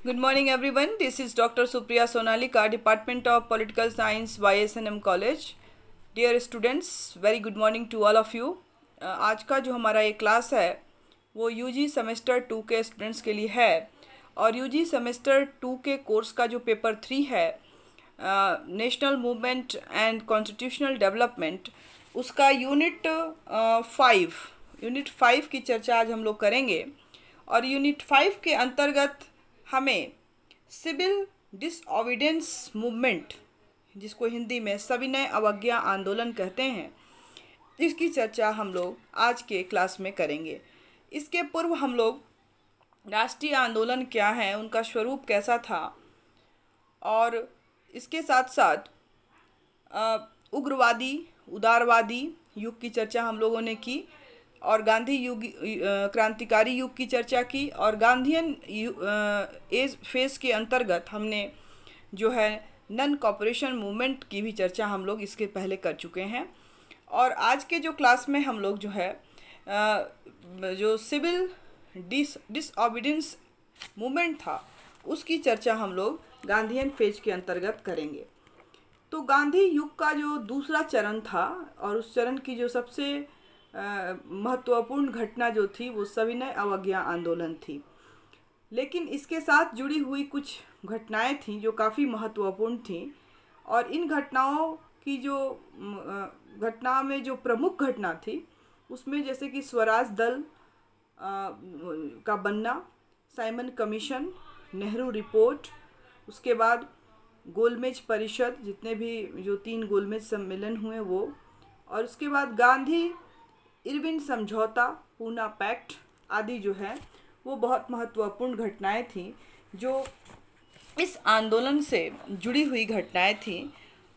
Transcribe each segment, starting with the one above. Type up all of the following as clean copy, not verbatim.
Good morning everyone. This is Dr. Supriya Sonalika, Department of Political Science, YSNM College. Dear students, very good morning to all of you. आज का जो हमारा ये class है वो UG semester 2 के students के लिए है और यूजी सेमेस्टर 2 के कोर्स का जो पेपर 3 है national movement and constitutional development, उसका यूनिट 5 की चर्चा आज हम लोग करेंगे। और यूनिट 5 के अंतर्गत हमें सिविल डिसओबीडियंस मूवमेंट, जिसको हिंदी में सविनय अवज्ञा आंदोलन कहते हैं, इसकी चर्चा हम लोग आज के क्लास में करेंगे। इसके पूर्व हम लोग राष्ट्रीय आंदोलन क्या है, उनका स्वरूप कैसा था, और इसके साथ साथ उग्रवादी उदारवादी युग की चर्चा हम लोगों ने की और गांधी युग क्रांतिकारी युग की चर्चा की और गांधीयन एज फेज के अंतर्गत हमने जो है नन कॉपरेशन मूवमेंट की भी चर्चा हम लोग इसके पहले कर चुके हैं। और आज के जो क्लास में हम लोग जो है जो सिविल डिसओबीडियंस मूवमेंट था उसकी चर्चा हम लोग गांधीयन फेज के अंतर्गत करेंगे। तो गांधी युग का जो दूसरा चरण था और उस चरण की जो सबसे महत्वपूर्ण घटना जो थी वो सविनय अवज्ञा आंदोलन थी। लेकिन इसके साथ जुड़ी हुई कुछ घटनाएं थीं जो काफ़ी महत्वपूर्ण थीं और इन घटनाओं की जो घटना में जो प्रमुख घटना थी उसमें जैसे कि स्वराज दल का बनना, साइमन कमीशन, नेहरू रिपोर्ट, उसके बाद गोलमेज परिषद, जितने भी जो 3 गोलमेज सम्मेलन हुए वो, और उसके बाद गांधी इरविन समझौता, पूना पैक्ट आदि जो है वो बहुत महत्वपूर्ण घटनाएं थीं जो इस आंदोलन से जुड़ी हुई घटनाएं थीं।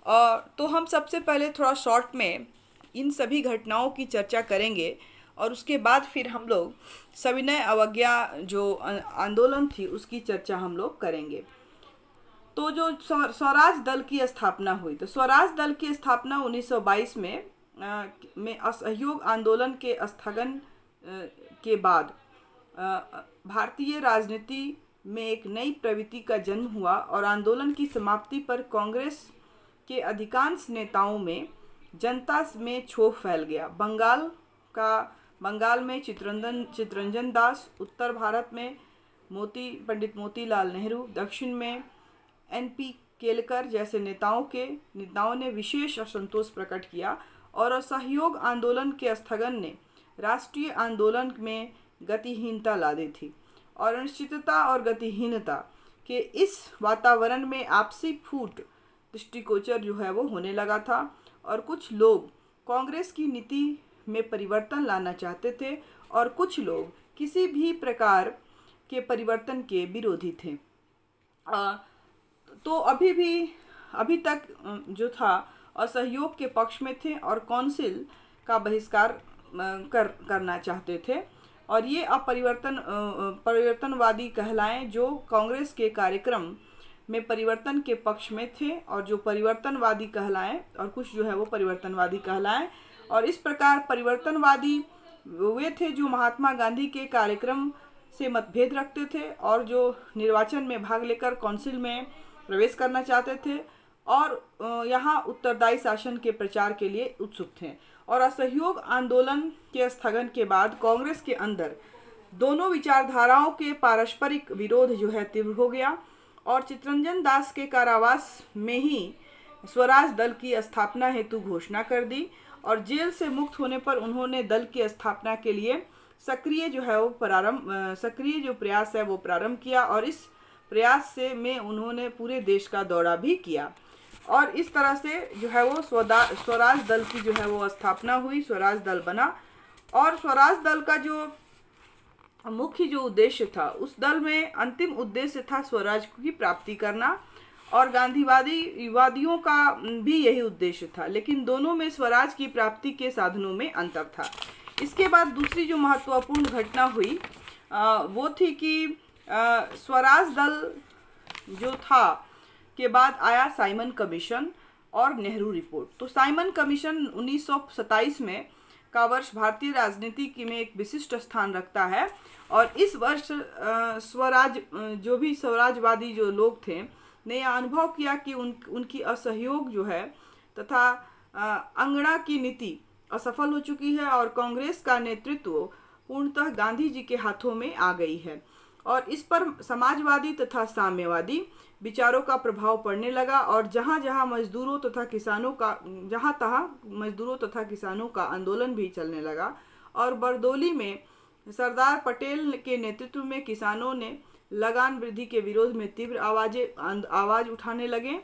और तो हम सबसे पहले थोड़ा शॉर्ट में इन सभी घटनाओं की चर्चा करेंगे और उसके बाद फिर हम लोग सविनय अवज्ञा जो आंदोलन थी उसकी चर्चा हम लोग करेंगे। तो जो स्वराज दल की स्थापना हुई, तो स्वराज दल की स्थापना 1922 में असहयोग आंदोलन के स्थगन के बाद भारतीय राजनीति में एक नई प्रवृत्ति का जन्म हुआ और आंदोलन की समाप्ति पर कांग्रेस के अधिकांश नेताओं में जनता में क्षोभ फैल गया। बंगाल में चित्तरंजन दास, उत्तर भारत में पंडित मोतीलाल नेहरू, दक्षिण में NP केलकर जैसे नेताओं ने विशेष असंतोष प्रकट किया और असहयोग आंदोलन के स्थगन ने राष्ट्रीय आंदोलन में गतिहीनता ला दी थी। और अनिश्चितता और गतिहीनता के इस वातावरण में आपसी फूट दृष्टिगोचर जो है वो होने लगा था और कुछ लोग कांग्रेस की नीति में परिवर्तन लाना चाहते थे और कुछ लोग किसी भी प्रकार के परिवर्तन के विरोधी थे। तो अभी तक जो था असहयोग के पक्ष में थे और काउंसिल का बहिष्कार करना चाहते थे और ये परिवर्तनवादी कहलाएं जो कांग्रेस के कार्यक्रम में परिवर्तन के पक्ष में थे और जो परिवर्तनवादी कहलाएं और कुछ जो है वो परिवर्तनवादी कहलाएं। और इस प्रकार परिवर्तनवादी वे थे जो महात्मा गांधी के कार्यक्रम से मतभेद रखते थे और जो निर्वाचन में भाग लेकर काउंसिल में प्रवेश करना चाहते थे और यहाँ उत्तरदायी शासन के प्रचार के लिए उत्सुक थे। और असहयोग आंदोलन के स्थगन के बाद कांग्रेस के अंदर दोनों विचारधाराओं के पारस्परिक विरोध जो है तीव्र हो गया और चित्तरंजन दास के कारावास में ही स्वराज दल की स्थापना हेतु घोषणा कर दी और जेल से मुक्त होने पर उन्होंने दल की स्थापना के लिए सक्रिय जो प्रयास है वो प्रारंभ किया और इस प्रयास में उन्होंने पूरे देश का दौरा भी किया और इस तरह से जो है वो स्वराज दल की जो है वो स्थापना हुई, स्वराज दल बना। और स्वराज दल का जो मुख्य जो उद्देश्य था, उस दल में अंतिम उद्देश्य था स्वराज की प्राप्ति करना और गांधीवादियों का भी यही उद्देश्य था, लेकिन दोनों में स्वराज की प्राप्ति के साधनों में अंतर था। इसके बाद दूसरी जो महत्वपूर्ण घटना हुई वो थी कि स्वराज दल जो था के बाद आया साइमन कमीशन और नेहरू रिपोर्ट। तो साइमन कमीशन 1927 में का वर्ष भारतीय राजनीति में एक विशिष्ट स्थान रखता है। और इस वर्ष जो भी स्वराजवादी जो लोग थे ने यह अनुभव किया कि उनकी असहयोग जो है तथा अंगड़ा की नीति असफल हो चुकी है और कांग्रेस का नेतृत्व पूर्णतः गांधी जी के हाथों में आ गई है और इस पर समाजवादी तथा साम्यवादी विचारों का प्रभाव पड़ने लगा और जहां तहां मजदूरों तथा किसानों का आंदोलन भी चलने लगा। और बरदौली में सरदार पटेल के नेतृत्व में किसानों ने लगान वृद्धि के विरोध में तीव्र आवाज उठाने लगे।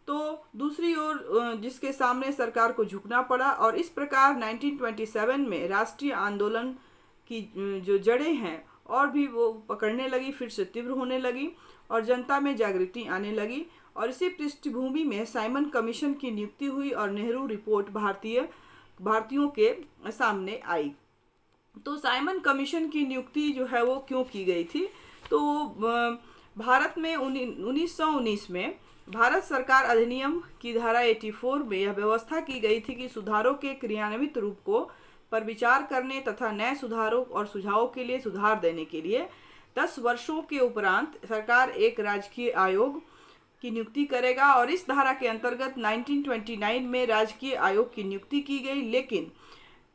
तो दूसरी ओर जिसके सामने सरकार को झुकना पड़ा और इस प्रकार 1927 में राष्ट्रीय आंदोलन की जो जड़ें हैं और भी वो पकड़ने लगी, फिर से तीव्र होने लगी और जनता में जागृति आने लगी। और इसी पृष्ठभूमि में साइमन कमीशन की नियुक्ति हुई और नेहरू रिपोर्ट भारतीयों के सामने आई। तो साइमन कमीशन की नियुक्ति जो है वो क्यों की गई थी? तो भारत में 1919 में भारत सरकार अधिनियम की धारा 84 में यह व्यवस्था की गई थी कि सुधारों के क्रियान्वित रूप को पर विचार करने तथा नए सुधारों और सुझावों के लिए सुधार देने के लिए 10 वर्षों के उपरांत सरकार एक राजकीय आयोग की नियुक्ति करेगा। और इस धारा के अंतर्गत 1929 में राजकीय आयोग की नियुक्ति की गई, लेकिन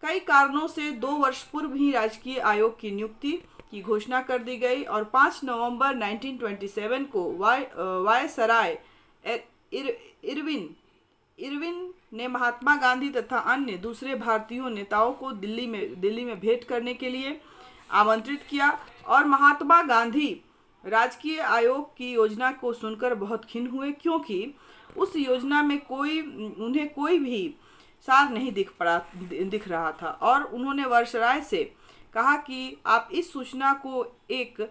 कई कारणों से 2 वर्ष पूर्व ही राजकीय आयोग की नियुक्ति की घोषणा कर दी गई और 5 नवंबर 1927 को वायसराय इरविन ने महात्मा गांधी तथा अन्य दूसरे भारतीय नेताओं को दिल्ली में भेंट करने के लिए आमंत्रित किया। और महात्मा गांधी राजकीय आयोग की योजना को सुनकर बहुत खिन्न हुए, क्योंकि उस योजना में उन्हें कोई भी सार नहीं दिख रहा था। और उन्होंने वायसराय से कहा कि आप इस सूचना को एक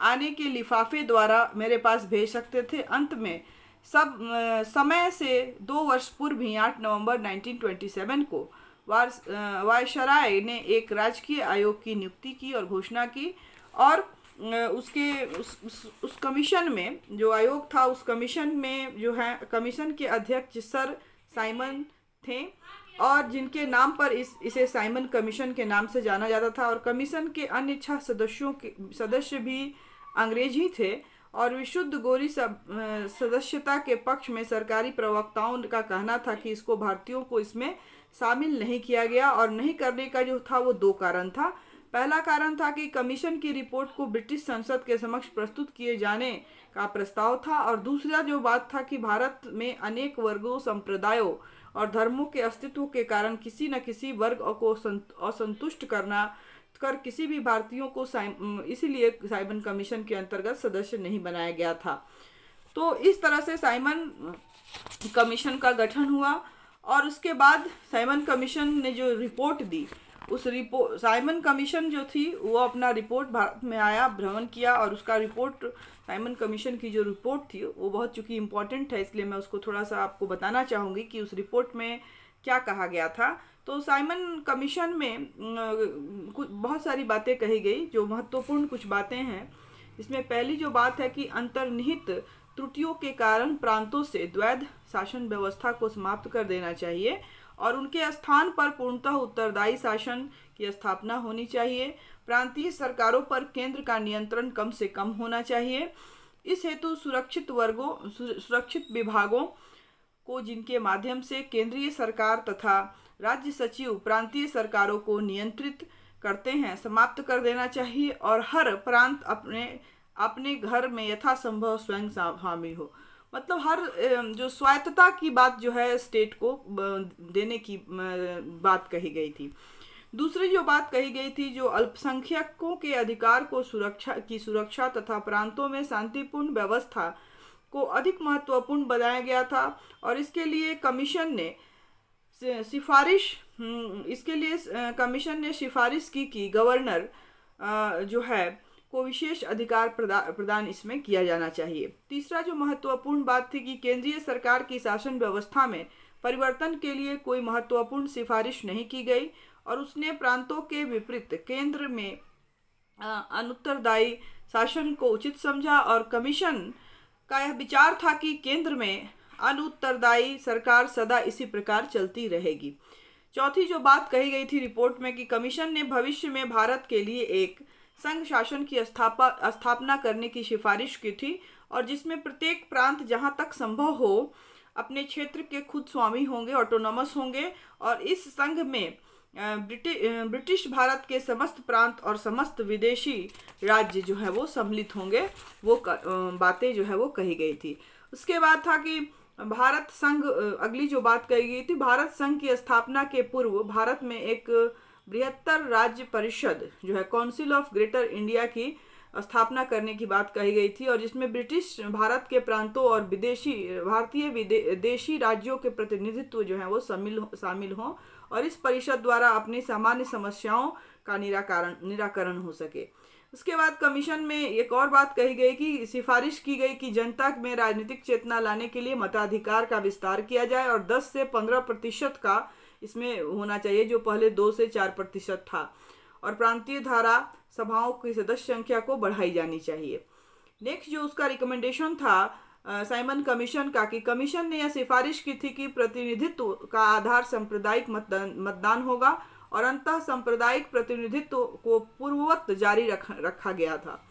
आने के लिफाफे द्वारा मेरे पास भेज सकते थे। अंत में समय से 2 वर्ष पूर्व ही 8 नवंबर 1927 को वायसराय ने एक राजकीय आयोग की नियुक्ति की और घोषणा की। और उस कमीशन में जो आयोग था, उस कमीशन में जो है कमीशन के अध्यक्ष सर साइमन थे और जिनके नाम पर इसे साइमन कमीशन के नाम से जाना जाता था। और कमीशन के अन्य 6 सदस्य भी अंग्रेज ही थे और विशुद्ध गोरी सदस्यता के पक्ष में सरकारी प्रवक्ताओं का कहना था कि इसको भारतीयों को इसमें शामिल नहीं किया गया। और नहीं करने का जो था वो 2 कारण था। पहला कारण था कि कमीशन की रिपोर्ट को ब्रिटिश संसद के समक्ष प्रस्तुत किए जाने का प्रस्ताव था और दूसरा जो बात था कि भारत में अनेक वर्गों, संप्रदायों और धर्मों के अस्तित्व के कारण किसी न किसी वर्ग को असंतुष्ट कर किसी भी भारतीयों को इसीलिए साइमन कमीशन के अंतर्गत सदस्य नहीं बनाया गया था। तो इस तरह से साइमन कमीशन का गठन हुआ और उसके बाद साइमन कमीशन ने जो रिपोर्ट दी, साइमन कमीशन जो थी वो अपना रिपोर्ट भारत में आया, भ्रमण किया और उसका रिपोर्ट साइमन कमीशन की जो रिपोर्ट थी वो बहुत चूँकि इम्पॉर्टेंट है, इसलिए मैं उसको थोड़ा सा आपको बताना चाहूँगी कि उस रिपोर्ट में क्या कहा गया था। तो साइमन कमीशन में कुछ बहुत सारी बातें कही गई, जो महत्वपूर्ण कुछ बातें हैं। इसमें पहली जो बात है कि अंतर्निहित त्रुटियों के कारण प्रांतों से द्वैध शासन व्यवस्था को समाप्त कर देना चाहिए और उनके स्थान पर पूर्णतः उत्तरदायी शासन की स्थापना होनी चाहिए। प्रांतीय सरकारों पर केंद्र का नियंत्रण कम से कम होना चाहिए। इस हेतु सुरक्षित विभागों को जिनके माध्यम से केंद्रीय सरकार तथा राज्य सचिव प्रांतीय सरकारों को नियंत्रित करते हैं, समाप्त कर देना चाहिए और हर प्रांत अपने घर में यथासंभव स्वयं शामिल हो। मतलब हर जो स्वायत्तता की बात जो है स्टेट को देने की बात कही गई थी। दूसरी जो बात कही गई थी, जो अल्पसंख्यकों के अधिकार को सुरक्षा तथा प्रांतों में शांतिपूर्ण व्यवस्था को अधिक महत्वपूर्ण बनाया गया था और इसके लिए कमीशन ने सिफारिश की कि गवर्नर जो है को विशेष अधिकार प्रदान इसमें किया जाना चाहिए। तीसरा जो महत्वपूर्ण बात थी कि केंद्रीय सरकार की शासन व्यवस्था में परिवर्तन के लिए कोई महत्वपूर्ण सिफारिश नहीं की गई और उसने प्रांतों के विपरीत केंद्र में अनुत्तरदायी शासन को उचित समझा और कमीशन का यह विचार था कि केंद्र में अनुत्तरदायी सरकार सदा इसी प्रकार चलती रहेगी। चौथी जो बात कही गई थी रिपोर्ट में कि कमीशन ने भविष्य में भारत के लिए एक संघ शासन की स्थापना करने की सिफारिश की थी, और जिसमें प्रत्येक प्रांत जहां तक संभव हो अपने क्षेत्र के खुद स्वामी होंगे, ऑटोनॉमस होंगे, और इस संघ में ब्रिटिश भारत के समस्त प्रांत और समस्त विदेशी राज्य जो है वो सम्मिलित होंगे। वो बातें जो है वो कही गई थी। उसके बाद था कि भारत संघ, अगली जो बात कही गई थी, भारत संघ की स्थापना के पूर्व भारत में एक बृहत्तर राज्य परिषद जो है काउंसिल ऑफ ग्रेटर इंडिया की स्थापना करने की बात कही गई थी, और जिसमें ब्रिटिश भारत के प्रांतों और भारतीय विदेशी राज्यों के प्रतिनिधित्व जो है वो शामिल हों, और इस परिषद द्वारा अपनी सामान्य समस्याओं का निराकरण हो सके। उसके बाद कमीशन में एक और बात कही गई कि सिफारिश की गई कि जनता में राजनीतिक चेतना लाने के लिए मताधिकार का विस्तार किया जाए, और 10 से 15% का इसमें होना चाहिए, जो पहले 2 से 4% था, और प्रांतीय धारा सभाओं की सदस्य संख्या को बढ़ाई जानी चाहिए। नेक्स्ट जो उसका रिकमेंडेशन था साइमन कमीशन का, कि कमीशन ने यह सिफारिश की थी कि प्रतिनिधित्व का आधार सांप्रदायिक मतदान होगा, और अंतः सांप्रदायिक प्रतिनिधित्व को पूर्ववत जारी रखा गया था।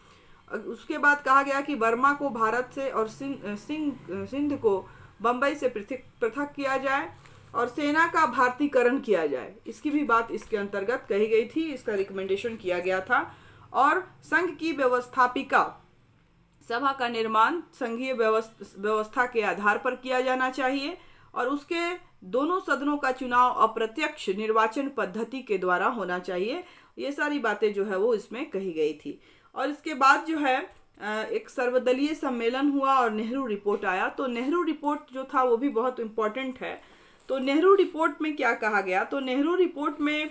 उसके बाद कहा गया कि बर्मा को भारत से और सिंध को बम्बई से पृथक किया जाए, और सेना का भारतीकरण किया जाए। इसकी भी बात इसके अंतर्गत कही गई थी, इसका रिकमेंडेशन किया गया था। और संघ की व्यवस्थापिका सभा का निर्माण संघीय व्यवस्था के आधार पर किया जाना चाहिए, और उसके दोनों सदनों का चुनाव अप्रत्यक्ष निर्वाचन पद्धति के द्वारा होना चाहिए। ये सारी बातें जो है वो इसमें कही गई थी। और इसके बाद जो है एक सर्वदलीय सम्मेलन हुआ और नेहरू रिपोर्ट आया। तो नेहरू रिपोर्ट जो था वो भी बहुत इम्पोर्टेंट है। तो नेहरू रिपोर्ट में क्या कहा गया, तो नेहरू रिपोर्ट में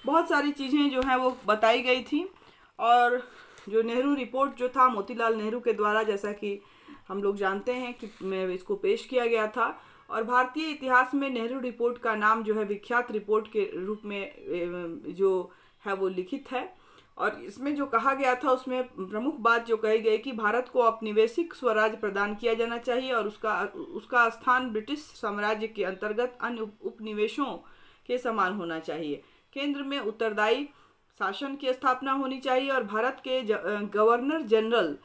बहुत सारी चीज़ें जो हैं वो बताई गई थी, और जो नेहरू रिपोर्ट जो था मोतीलाल नेहरू के द्वारा, जैसा कि हम लोग जानते हैं कि इसको पेश किया गया था, और भारतीय इतिहास में नेहरू रिपोर्ट का नाम जो है विख्यात रिपोर्ट के रूप में जो है वो लिखित है। और इसमें जो कहा गया था उसमें प्रमुख बात जो कही गई कि भारत को औपनिवेशिक स्वराज प्रदान किया जाना चाहिए, और उसका स्थान ब्रिटिश साम्राज्य के अंतर्गत अन्य उपनिवेशों के समान होना चाहिए। केंद्र में उत्तरदायी शासन की स्थापना होनी चाहिए, और भारत के गवर्नर जनरल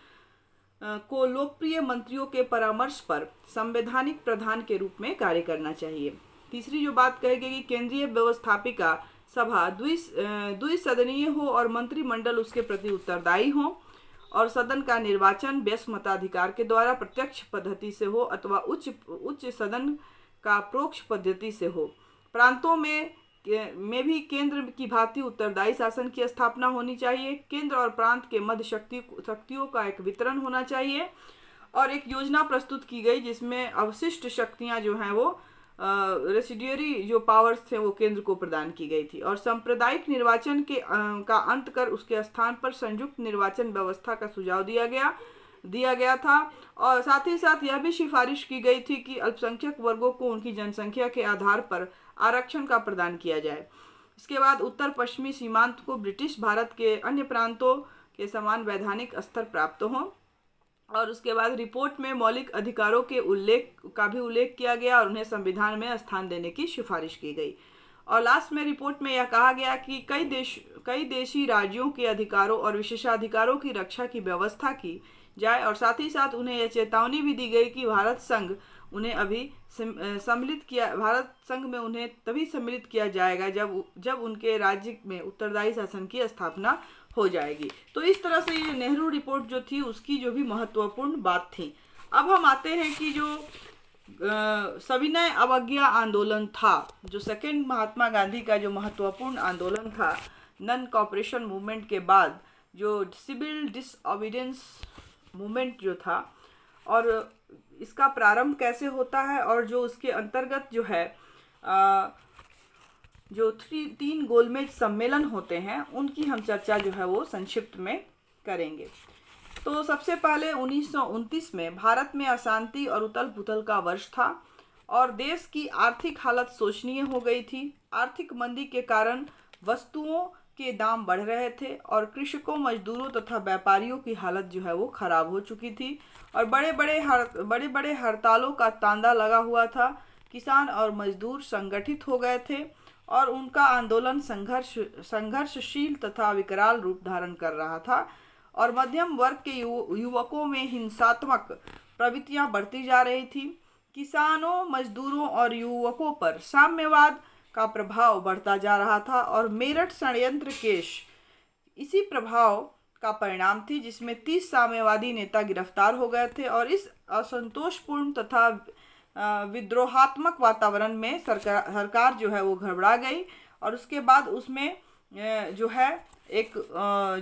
को लोकप्रिय मंत्रियों के परामर्श पर संवैधानिक प्रधान के रूप में कार्य करना चाहिए। तीसरी जो बात कही गई कि केंद्रीय व्यवस्थापिका सभा द्विसदनीय हो, और मंत्रिमंडल उसके प्रति उत्तरदायी हो, और सदन का निर्वाचन व्यस्त मताधिकार के द्वारा प्रत्यक्ष पद्धति से हो अथवा उच्च सदन का प्रोक्ष पद्धति से हो। प्रांतों में भी केंद्र की भांति उत्तरदायी शासन की स्थापना होनी चाहिए। केंद्र और प्रांत के मध्य शक्तियों का एक वितरण होना चाहिए, और एक योजना प्रस्तुत की गई जिसमें अवशिष्ट शक्तियां जो हैं वो रेसिडुअरी जो पावर्स थे वो केंद्र को प्रदान की गई थी, और सांप्रदायिक निर्वाचन का अंत कर उसके स्थान पर संयुक्त निर्वाचन व्यवस्था का सुझाव दिया गया था। और साथ ही साथ यह भी सिफारिश की गई थी कि अल्पसंख्यक वर्गों को उनकी जनसंख्या के आधार पर आरक्षण का प्रदान किया जाए। इसके बाद उत्तर पश्चिमी सीमांत को ब्रिटिश भारत के अन्य प्रांतों के समान वैधानिक स्तर प्राप्त हो। और उसके बाद रिपोर्ट में मौलिक अधिकारों के उल्लेख किया गया, और उन्हें संविधान में स्थान देने की सिफारिश की गई। और लास्ट में रिपोर्ट में यह कहा गया कि कई देशी राज्यों के अधिकारों और विशेषाधिकारों की रक्षा की व्यवस्था की जाए, और साथ ही साथ उन्हें यह चेतावनी भी दी गई कि भारत संघ में उन्हें तभी सम्मिलित किया जाएगा जब उनके राज्य में उत्तरदायी शासन की स्थापना हो जाएगी। तो इस तरह से ये नेहरू रिपोर्ट जो थी उसकी जो भी महत्वपूर्ण बात थी। अब हम आते हैं कि जो सविनय अवज्ञा आंदोलन था, जो सेकेंड महात्मा गांधी का जो महत्वपूर्ण आंदोलन था नॉन कॉपरेशन मूवमेंट के बाद, जो सिविल डिसओबीडियंस मूवमेंट जो था, और इसका प्रारंभ कैसे होता है, और जो उसके अंतर्गत जो है जो 3 गोलमेज सम्मेलन होते हैं उनकी हम चर्चा जो है वो संक्षिप्त में करेंगे। तो सबसे पहले 1929 में भारत में अशांति और उथल पुथल का वर्ष था, और देश की आर्थिक हालत शोचनीय हो गई थी। आर्थिक मंदी के कारण वस्तुओं के दाम बढ़ रहे थे और कृषकों, मजदूरों तथा व्यापारियों की हालत जो है वो खराब हो चुकी थी और बड़े बड़े हड़तालों का तांता लगा हुआ था। किसान और मजदूर संगठित हो गए थे और उनका आंदोलन संघर्षशील तथा विकराल रूप धारण कर रहा था और मध्यम वर्ग के युवकों में हिंसात्मक प्रवृत्तियां बढ़ती जा रही थी। किसानों, मजदूरों और युवकों पर साम्यवाद का प्रभाव बढ़ता जा रहा था और मेरठ षड्यंत्र केस इसी प्रभाव का परिणाम थी, जिसमें 30 साम्यवादी नेता गिरफ्तार हो गए थे और इस असंतोषपूर्ण तथा विद्रोहात्मक वातावरण में सरकार जो है वो घबरा गई और उसके बाद उसमें जो है एक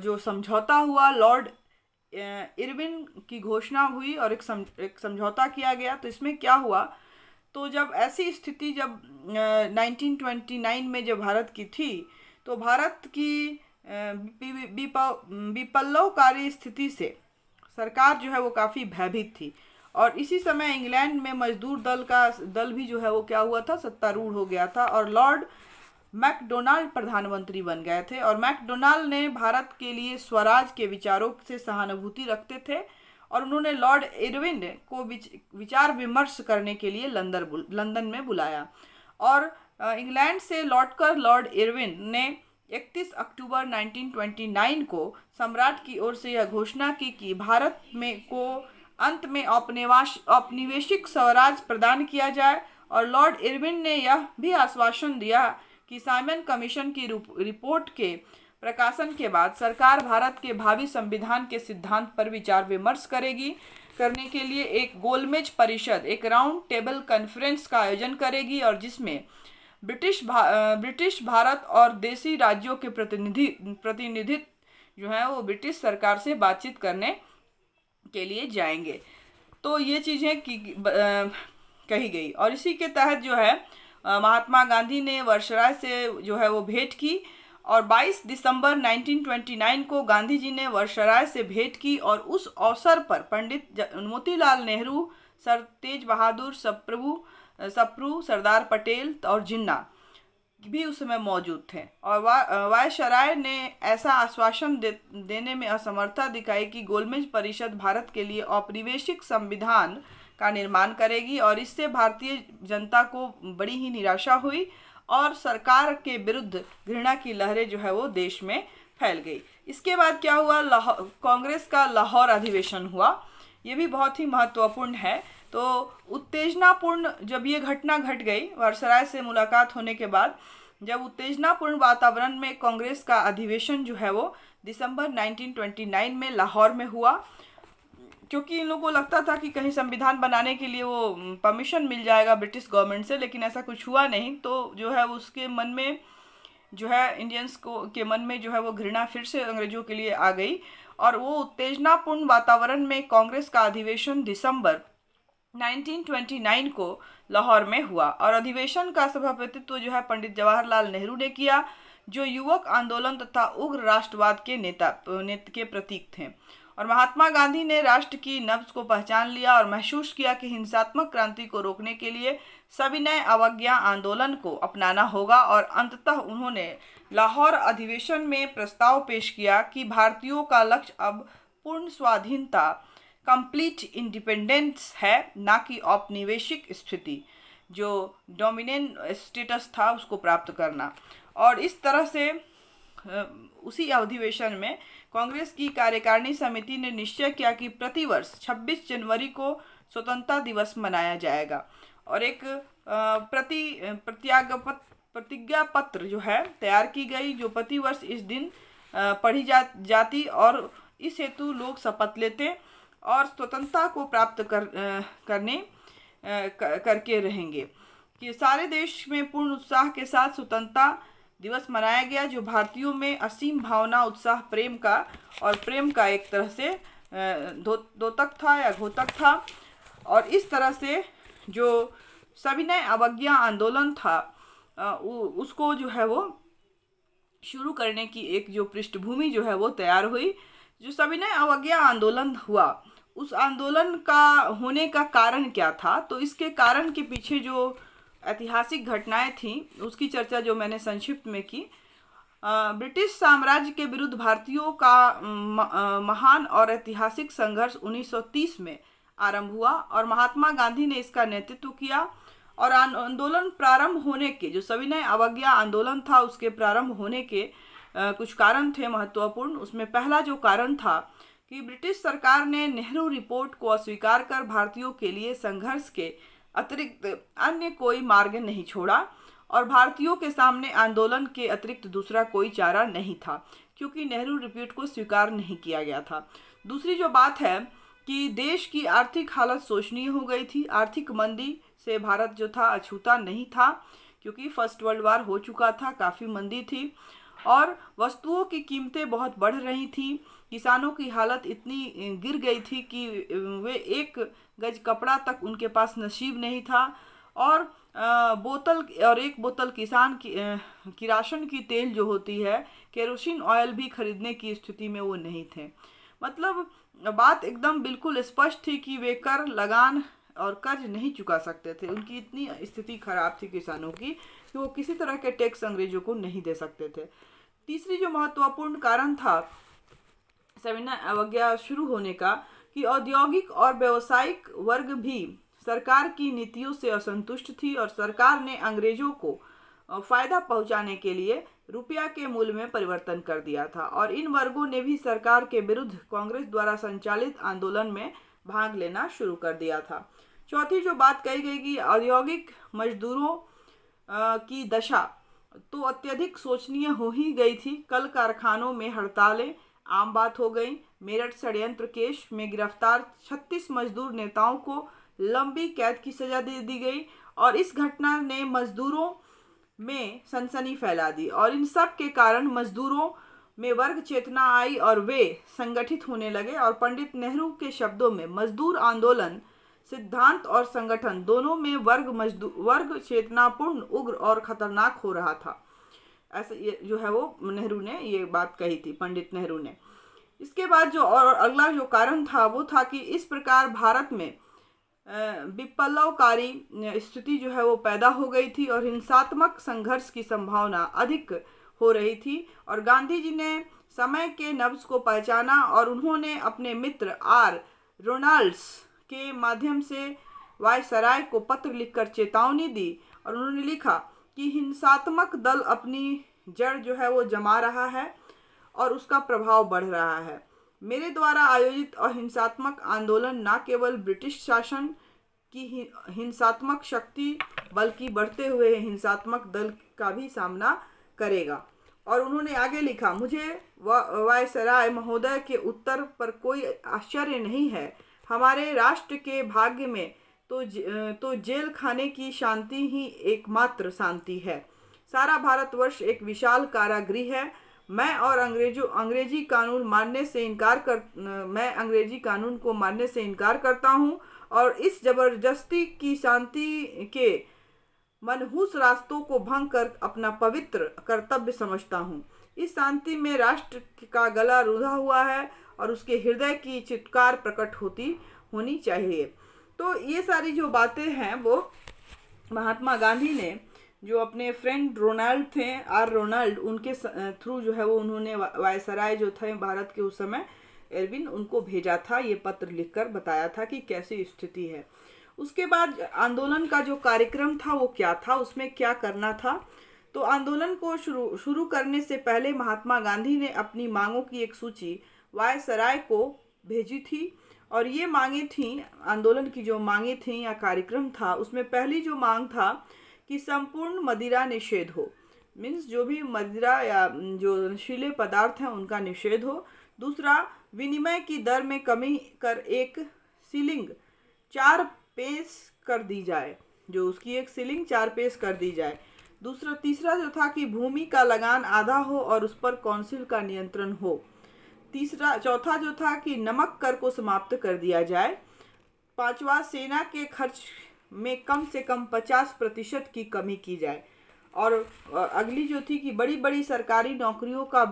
जो समझौता हुआ, लॉर्ड इरविन की घोषणा हुई और एक समझौता किया गया। तो इसमें क्या हुआ, तो जब ऐसी स्थिति जब 1929 में जब भारत की थी, तो भारत की विप्लवकारी स्थिति से सरकार जो है वो काफ़ी भयभीत थी और इसी समय इंग्लैंड में मजदूर दल भी जो है वो क्या हुआ था, सत्तारूढ़ हो गया था और लॉर्ड मैकडोनाल्ड प्रधानमंत्री बन गए थे और मैकडोनाल्ड ने भारत के लिए स्वराज के विचारों से सहानुभूति रखते थे और उन्होंने लॉर्ड इरविन को विचार विमर्श करने के लिए लंदन में बुलाया और इंग्लैंड से लौटकर लॉर्ड इरविन ने 31 अक्टूबर 1929 को सम्राट की ओर से यह घोषणा की कि भारत में को अंत में औपनिवेशिक स्वराज प्रदान किया जाए और लॉर्ड इरविन ने यह भी आश्वासन दिया कि साइमन कमीशन की रिपोर्ट के प्रकाशन के बाद सरकार भारत के भावी संविधान के सिद्धांत पर विचार विमर्श करने के लिए एक गोलमेज परिषद, एक राउंड टेबल कॉन्फ्रेंस का आयोजन करेगी और जिसमें ब्रिटिश भारत और देशी राज्यों के प्रतिनिधि जो है वो ब्रिटिश सरकार से बातचीत करने के लिए जाएंगे। तो ये चीज़ें कही गई और इसी के तहत जो है महात्मा गांधी ने वर्षराय से जो है वो भेंट की और 22 दिसंबर 1929 को गांधी जी ने वर्षराय से भेंट की और उस अवसर पर पंडित मोतीलाल नेहरू, सर तेज बहादुर सप्रू, सरदार पटेल और जिन्ना भी उस समय मौजूद थे और वायसराय ने ऐसा आश्वासन देने में असमर्थता दिखाई कि गोलमेज परिषद भारत के लिए औपनिवेशिक संविधान का निर्माण करेगी और इससे भारतीय जनता को बड़ी ही निराशा हुई और सरकार के विरुद्ध घृणा की लहरें जो है वो देश में फैल गई। इसके बाद क्या हुआ, कांग्रेस का लाहौर अधिवेशन हुआ। ये भी बहुत ही महत्वपूर्ण है। तो उत्तेजनापूर्ण जब ये घटना घट गई, वर्षराय से मुलाकात होने के बाद जब उत्तेजनापूर्ण वातावरण में कांग्रेस का अधिवेशन जो है वो दिसंबर 1929 में लाहौर में हुआ, क्योंकि इन लोगों को लगता था कि कहीं संविधान बनाने के लिए वो परमिशन मिल जाएगा ब्रिटिश गवर्नमेंट से, लेकिन ऐसा कुछ हुआ नहीं। तो जो है उसके मन में जो है इंडियंस के मन में जो है वो घृणा फिर से अंग्रेजों के लिए आ गई और वो उत्तेजनापूर्ण वातावरण में कांग्रेस का अधिवेशन दिसंबर 1929 को लाहौर में हुआ और अधिवेशन का सभापतित्व जो है पंडित जवाहरलाल नेहरू ने किया, जो युवक आंदोलन तथा उग्र राष्ट्रवाद के प्रतीक थे। और महात्मा गांधी ने राष्ट्र की नब्ज को पहचान लिया और महसूस किया कि हिंसात्मक क्रांति को रोकने के लिए सविनय अवज्ञा आंदोलन को अपनाना होगा और अंततः उन्होंने लाहौर अधिवेशन में प्रस्ताव पेश किया कि भारतीयों का लक्ष्य अब पूर्ण स्वाधीनता, कंप्लीट इंडिपेंडेंस है, ना कि औपनिवेशिक स्थिति जो डोमिनेंट स्टेटस था उसको प्राप्त करना। और इस तरह से उसी अधिवेशन में कांग्रेस की कार्यकारिणी समिति ने निश्चय किया कि प्रतिवर्ष 26 जनवरी को स्वतंत्रता दिवस मनाया जाएगा और एक प्रतिज्ञा पत्र जो है तैयार की गई, जो प्रतिवर्ष इस दिन पढ़ी जाती और इस हेतु लोग शपथ लेते और स्वतंत्रता को प्राप्त करके रहेंगे। कि सारे देश में पूर्ण उत्साह के साथ स्वतंत्रता दिवस मनाया गया, जो भारतीयों में असीम भावना, उत्साह, प्रेम का एक तरह से द्योतक था या घोतक था। और इस तरह से जो सविनय अवज्ञा आंदोलन था उसको जो है वो शुरू करने की एक जो पृष्ठभूमि जो है वो तैयार हुई। जो सविनय अवज्ञा आंदोलन हुआ, उस आंदोलन का होने का कारण क्या था, तो इसके कारण के पीछे जो ऐतिहासिक घटनाएं थी उसकी चर्चा जो मैंने संक्षिप्त में की। ब्रिटिश साम्राज्य के विरुद्ध भारतीयों का महान और ऐतिहासिक संघर्ष 1930 में आरंभ हुआ और महात्मा गांधी ने इसका नेतृत्व किया। और आंदोलन प्रारंभ होने के, जो सविनय अवज्ञा आंदोलन था, उसके प्रारंभ होने के कुछ कारण थे महत्वपूर्ण। उसमें पहला जो कारण था कि ब्रिटिश सरकार ने नेहरू रिपोर्ट को अस्वीकार कर भारतीयों के लिए संघर्ष के अतिरिक्त अन्य कोई मार्ग नहीं छोड़ा और भारतीयों के सामने आंदोलन के अतिरिक्त दूसरा कोई चारा नहीं था, क्योंकि नेहरू रिपोर्ट को स्वीकार नहीं किया गया था। दूसरी जो बात है कि देश की आर्थिक हालत शोचनीय हो गई थी। आर्थिक मंदी से भारत जो था अछूता नहीं था, क्योंकि फर्स्ट वर्ल्ड वार हो चुका था, काफ़ी मंदी थी और वस्तुओं की कीमतें बहुत बढ़ रही थी। किसानों की हालत इतनी गिर गई थी कि वे एक गज कपड़ा तक उनके पास नसीब नहीं था और एक बोतल किरासन की तेल जो होती है, केरोसिन ऑयल भी खरीदने की स्थिति में वो नहीं थे। मतलब बात एकदम बिल्कुल स्पष्ट थी कि वे कर, लगान और कर्ज नहीं चुका सकते थे। उनकी इतनी स्थिति खराब थी किसानों की कि वो किसी तरह के टैक्स अंग्रेजों को नहीं दे सकते थे। तीसरी जो महत्वपूर्ण कारण था सविनय अवज्ञा शुरू होने का, कि औद्योगिक और व्यावसायिक वर्ग भी सरकार की नीतियों से असंतुष्ट थी और सरकार ने अंग्रेजों को फायदा पहुंचाने के लिए रुपया के मूल्य में परिवर्तन कर दिया था और इन वर्गों ने भी सरकार के विरुद्ध कांग्रेस द्वारा संचालित आंदोलन में भाग लेना शुरू कर दिया था। चौथी जो बात कही गई कि औद्योगिक मजदूरों की दशा तो अत्यधिक शोचनीय हो ही गई थी। कल कारखानों में हड़तालें आम बात हो गई। मेरठ षड्यंत्र केस में गिरफ्तार 36 मजदूर नेताओं को लंबी कैद की सजा दे दी गई और इस घटना ने मजदूरों में सनसनी फैला दी और इन सब के कारण मजदूरों में वर्ग चेतना आई और वे संगठित होने लगे। और पंडित नेहरू के शब्दों में मजदूर आंदोलन सिद्धांत और संगठन दोनों में वर्ग चेतनापूर्ण, उग्र और खतरनाक हो रहा था। ऐसे जो है वो नेहरू ने ये बात कही थी, पंडित नेहरू ने। इसके बाद जो और अगला जो कारण था वो था कि इस प्रकार भारत में विप्लवकारी स्थिति जो है वो पैदा हो गई थी और हिंसात्मक संघर्ष की संभावना अधिक हो रही थी और गांधी जी ने समय के नब्ज को पहचाना और उन्होंने अपने मित्र आर रोनाल्ड्स के माध्यम से वायसराय को पत्र लिखकर चेतावनी दी और उन्होंने लिखा कि हिंसात्मक दल अपनी जड़ जो है वो जमा रहा है और उसका प्रभाव बढ़ रहा है। मेरे द्वारा आयोजित अहिंसात्मक आंदोलन न केवल ब्रिटिश शासन की हिंसात्मक शक्ति बल्कि बढ़ते हुए हिंसात्मक दल का भी सामना करेगा। और उन्होंने आगे लिखा, मुझे वायसराय महोदय के उत्तर पर कोई आश्चर्य नहीं है। हमारे राष्ट्र के भाग्य में तो जेल खाने की शांति ही एकमात्र शांति है। सारा भारतवर्ष एक विशाल कारागृह है। मैं अंग्रेजी कानून को मानने से इनकार करता हूँ और इस जबरदस्ती की शांति के मनहूस रास्तों को भंग कर अपना पवित्र कर्तव्य समझता हूँ। इस शांति में राष्ट्र का गला रुंधा हुआ है और उसके हृदय की चित्कार प्रकट होनी चाहिए। तो ये सारी जो बातें हैं वो महात्मा गांधी ने जो अपने फ्रेंड रोनाल्ड थे, आर रोनाल्ड, उनके थ्रू जो है वो उन्होंने वायसराय जो थे भारत के उस समय एरविन, उनको भेजा था। ये पत्र लिखकर बताया था कि कैसी स्थिति है। उसके बाद आंदोलन का जो कार्यक्रम था वो क्या था, उसमें क्या करना था। तो आंदोलन को शुरू करने से पहले महात्मा गांधी ने अपनी मांगों की एक सूची वायसराय को भेजी थी और ये मांगे थी, आंदोलन की जो मांगे थी या कार्यक्रम था, उसमें पहली जो मांग था कि संपूर्ण मदिरा निषेध हो, मीन्स जो भी मदिरा या जो नशीले पदार्थ हैं उनका निषेध हो। दूसरा, विनिमय की दर में कमी कर एक सीलिंग 4 पेश कर दी जाए, जो उसकी एक सीलिंग 4 पेश कर दी जाए। तीसरा जो था कि भूमि का लगान आधा हो और उस पर काउंसिल का नियंत्रण हो। चौथा जो था कि नमक कर को समाप्त कर दिया जाए। 5वां, सेना के खर्च में कम से कम 50% की कमी की जाए। और अगली जो थी कि बड़ी बड़ी सरकारी नौकरियों का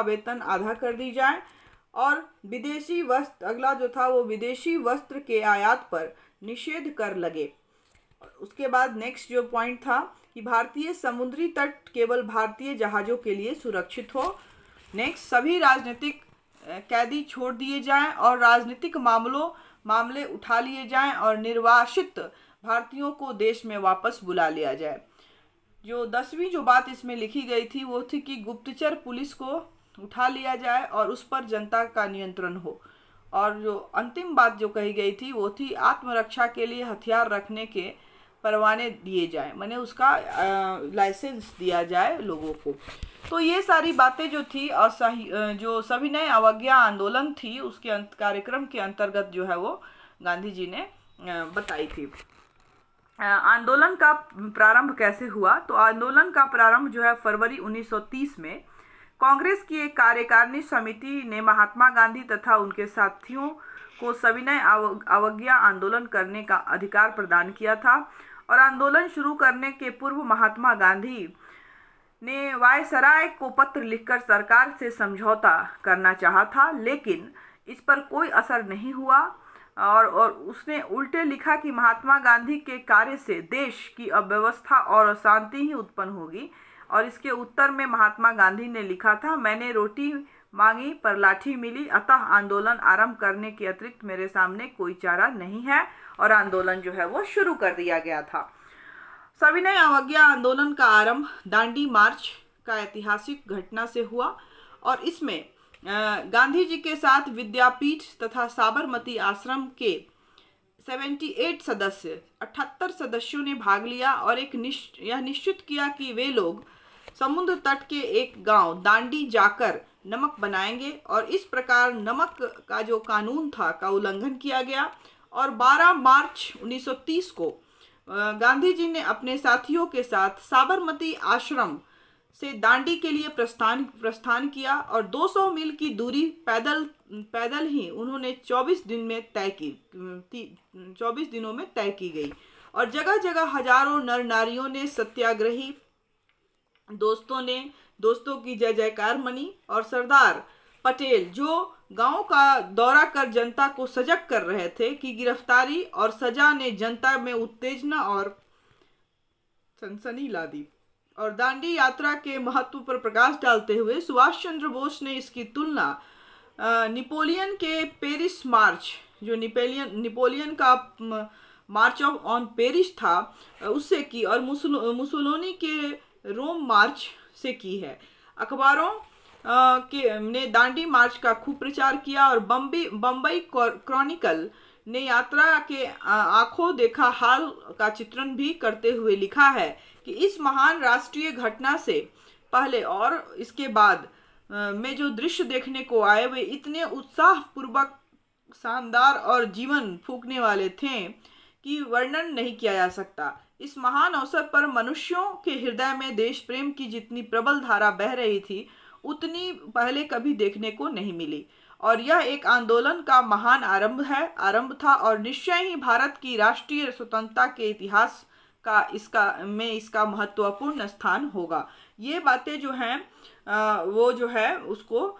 वेतन आधा कर दी जाए। और विदेशी वस्त्र, अगला जो था वो विदेशी वस्त्र के आयात पर निषेध कर लगे। उसके बाद नेक्स्ट जो पॉइंट था कि भारतीय समुद्री तट केवल भारतीय जहाज़ों के लिए सुरक्षित हो। नेक्स्ट, सभी राजनीतिक कैदी छोड़ दिए जाएं और राजनीतिक मामले उठा लिए जाएं और निर्वासित भारतीयों को देश में वापस बुला लिया जाए। जो 10वीं जो बात इसमें लिखी गई थी वो थी कि गुप्तचर पुलिस को उठा लिया जाए और उस पर जनता का नियंत्रण हो। और जो अंतिम बात जो कही गई थी वो थी आत्मरक्षा के लिए हथियार रखने के परवाने दिए जाए, माने उसका लाइसेंस दिया जाए लोगों को। तो ये सारी बातें जो थी और जो सविनय अवज्ञा आंदोलन थी उसके कार्यक्रम के अंतर्गत जो है वो गांधी जी ने बताई थी। आंदोलन का प्रारंभ कैसे हुआ? तो आंदोलन का प्रारंभ जो है फरवरी 1930 में कांग्रेस की एक कार्यकारिणी समिति ने महात्मा गांधी तथा उनके साथियों को सविनय अवज्ञा आंदोलन करने का अधिकार प्रदान किया था। और आंदोलन शुरू करने के पूर्व महात्मा गांधी ने वायसराय को पत्र लिखकर सरकार से समझौता करना चाहा था, लेकिन इस पर कोई असर नहीं हुआ। और उसने उल्टे लिखा कि महात्मा गांधी के कार्य से देश की अव्यवस्था और अशांति ही उत्पन्न होगी। और इसके उत्तर में महात्मा गांधी ने लिखा था, मैंने रोटी मांगी पर लाठी मिली, अतः आंदोलन आरंभ करने के अतिरिक्त मेरे सामने कोई चारा नहीं है। और आंदोलन जो है वो शुरू कर दिया गया था। सविनय अवज्ञा आंदोलन का आरंभ दांडी मार्च का ऐतिहासिक घटना से हुआ और इसमें गांधी जी के साथ विद्यापीठ तथा साबरमती आश्रम के 78 सदस्यों ने भाग लिया और यह निश्चित किया कि वे लोग समुद्र तट के एक गांव दांडी जाकर नमक बनाएंगे। और इस प्रकार नमक का जो कानून था का उल्लंघन किया गया। और 12 मार्च 1930 को गांधी जी ने अपने साथियों के साथ साबरमती आश्रम से दांडी के लिए प्रस्थान किया और 200 मील की दूरी पैदल ही उन्होंने 24 दिनों में तय की गई। और जगह जगह हजारों नर नारियों ने सत्याग्रही दोस्तों की जय जयकार मनी। और सरदार पटेल जो गांव का दौरा कर जनता को सजग कर रहे थे कि गिरफ्तारी और सजा ने जनता में उत्तेजना और सनसनी ला दी। और दांडी यात्रा के महत्व पर प्रकाश डालते हुए सुभाष चंद्र बोस ने इसकी तुलना नेपोलियन के पेरिस मार्च, जो नेपोलियन का मार्च ऑन पेरिस था, उससे की और मुसोलिनी के रोम मार्च से की है। अखबारों ने दांडी मार्च का खूब प्रचार किया और बम्बई क्रॉनिकल ने यात्रा के आंखों देखा हाल का चित्रण भी करते हुए लिखा है कि इस महान राष्ट्रीय घटना से पहले और इसके बाद में जो दृश्य देखने को आए वे इतने उत्साहपूर्वक शानदार और जीवन फूंकने वाले थे कि वर्णन नहीं किया जा सकता। इस महान अवसर पर मनुष्यों के हृदय में देश प्रेम की जितनी प्रबल धारा बह रही थी उतनी पहले कभी देखने को नहीं मिली। और यह एक आंदोलन का महान आरंभ था और निश्चय ही भारत की राष्ट्रीय स्वतंत्रता के इतिहास का इसका महत्वपूर्ण स्थान होगा। ये बातें जो हैं वो जो है उसको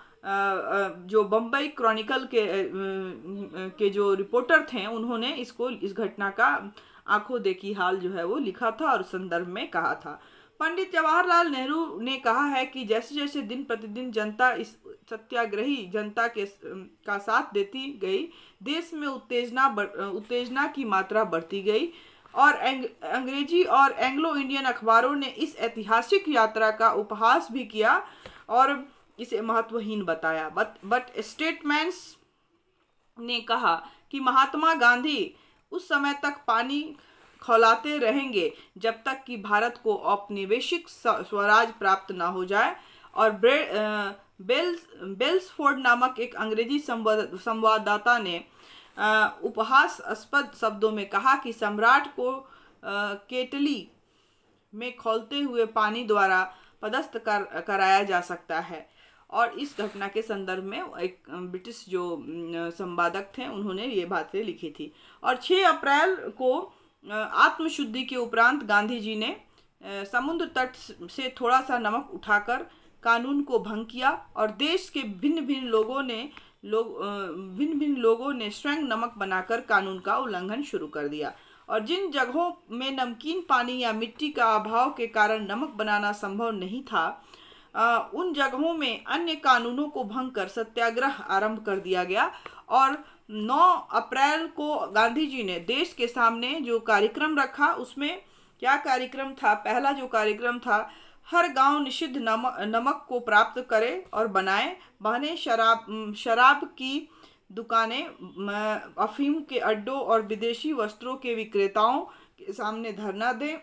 जो बम्बई क्रॉनिकल के जो रिपोर्टर थे उन्होंने इस घटना का आंखों देखी हाल जो है वो लिखा था और संदर्भ में कहा था। पंडित जवाहरलाल नेहरू ने कहा है कि जैसे जैसे दिन प्रतिदिन जनता इस सत्याग्रही जनता का साथ देती गई, देश में उत्तेजना की मात्रा बढ़ती गई और अंग्रेजी और एंग्लो इंडियन अखबारों ने इस ऐतिहासिक यात्रा का उपहास भी किया और इसे महत्वहीन बताया। बट स्टेटमेंट्स ने कहा कि महात्मा गांधी उस समय तक पानी खौलाते रहेंगे जब तक कि भारत को औपनिवेशिक स्वराज प्राप्त ना हो जाए। और बेल्सफोर्ड नामक एक अंग्रेजी संवाददाता ने उपहासास्पद शब्दों में कहा कि सम्राट को केटली में खौलते हुए पानी द्वारा पदस्थ कराया जा सकता है। और इस घटना के संदर्भ में एक ब्रिटिश जो संवादक थे उन्होंने ये बातें लिखी थी। और 6 अप्रैल को आत्मशुद्धि के उपरांत गांधी जी ने समुद्र तट से थोड़ा सा नमक उठाकर कानून को भंग किया और देश के भिन्न भिन्न लोगों ने स्वयं नमक बनाकर कानून का उल्लंघन शुरू कर दिया। और जिन जगहों में नमकीन पानी या मिट्टी का अभाव के कारण नमक बनाना संभव नहीं था, उन जगहों में अन्य कानूनों को भंग कर सत्याग्रह आरंभ कर दिया गया। और 9 अप्रैल को गांधी जी ने देश के सामने जो कार्यक्रम रखा, उसमें क्या कार्यक्रम था? पहला जो कार्यक्रम था, हर गांव निषिद्ध नमक को प्राप्त करे और बने शराब की दुकानें, अफीम के अड्डों और विदेशी वस्त्रों के विक्रेताओं के सामने धरना दें,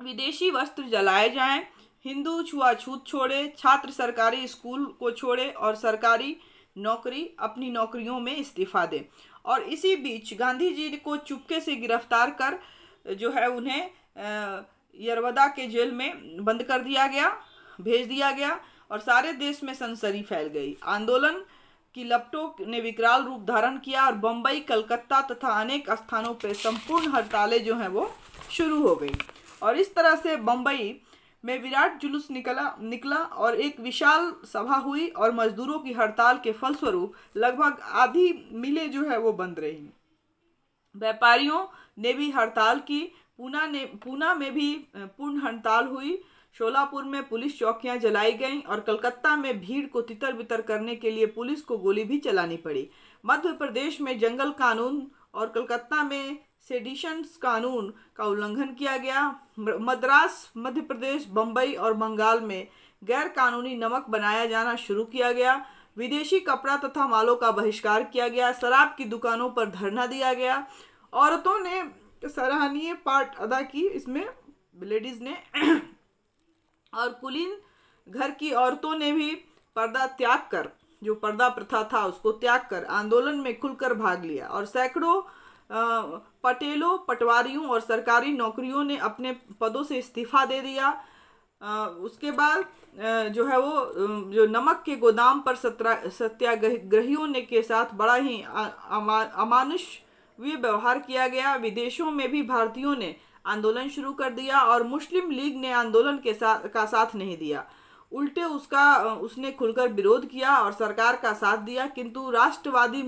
विदेशी वस्त्र जलाए जाएं, हिंदू छुआछूत छोड़े, छात्र सरकारी स्कूल को छोड़े और सरकारी अपनी नौकरियों में इस्तीफा दें। और इसी बीच गांधी जी को चुपके से गिरफ्तार कर जो है उन्हें यरवदा के जेल में बंद कर दिया गया, भेज दिया गया और सारे देश में सनसनी फैल गई। आंदोलन की लपटों ने विकराल रूप धारण किया और बम्बई, कलकत्ता तथा अनेक स्थानों पर संपूर्ण हड़तालें जो हैं वो शुरू हो गई। और इस तरह से बम्बई में विराट जुलूस निकला और एक विशाल सभा हुई और मजदूरों की हड़ताल के फलस्वरूप लगभग आधी मिलें जो है वो बंद रही। व्यापारियों ने भी हड़ताल की। पूना में भी पूर्ण हड़ताल हुई। शोलापुर में पुलिस चौकियां जलाई गईं और कलकत्ता में भीड़ को तितर बितर करने के लिए पुलिस को गोली भी चलानी पड़ी। मध्य प्रदेश में जंगल कानून और कलकत्ता में सेडिशंस कानून का उल्लंघन किया गया। मद्रास, मध्य प्रदेश, बम्बई और बंगाल में गैर कानूनी नमक बनाया जाना शुरू किया गया। विदेशी कपड़ा तथा मालों का बहिष्कार किया गया। शराब की दुकानों पर धरना दिया गया। औरतों ने सराहनीय पार्ट अदा की इसमें, लेडीज ने। और कुलीन घर की औरतों ने भी पर्दा त्याग कर, जो पर्दा प्रथा था उसको त्याग कर आंदोलन में खुलकर भाग लिया। और सैकड़ों पटेलों, पटवारियों और सरकारी नौकरियों ने अपने पदों से इस्तीफा दे दिया। उसके बाद जो है वो जो नमक के गोदाम पर सत्याग्रहियों ने के साथ बड़ा ही अमानुषीय व्यवहार किया गया। विदेशों में भी भारतीयों ने आंदोलन शुरू कर दिया और मुस्लिम लीग ने आंदोलन का साथ नहीं दिया, उल्टे उसने खुलकर विरोध किया और सरकार का साथ दिया। किंतु राष्ट्रवादी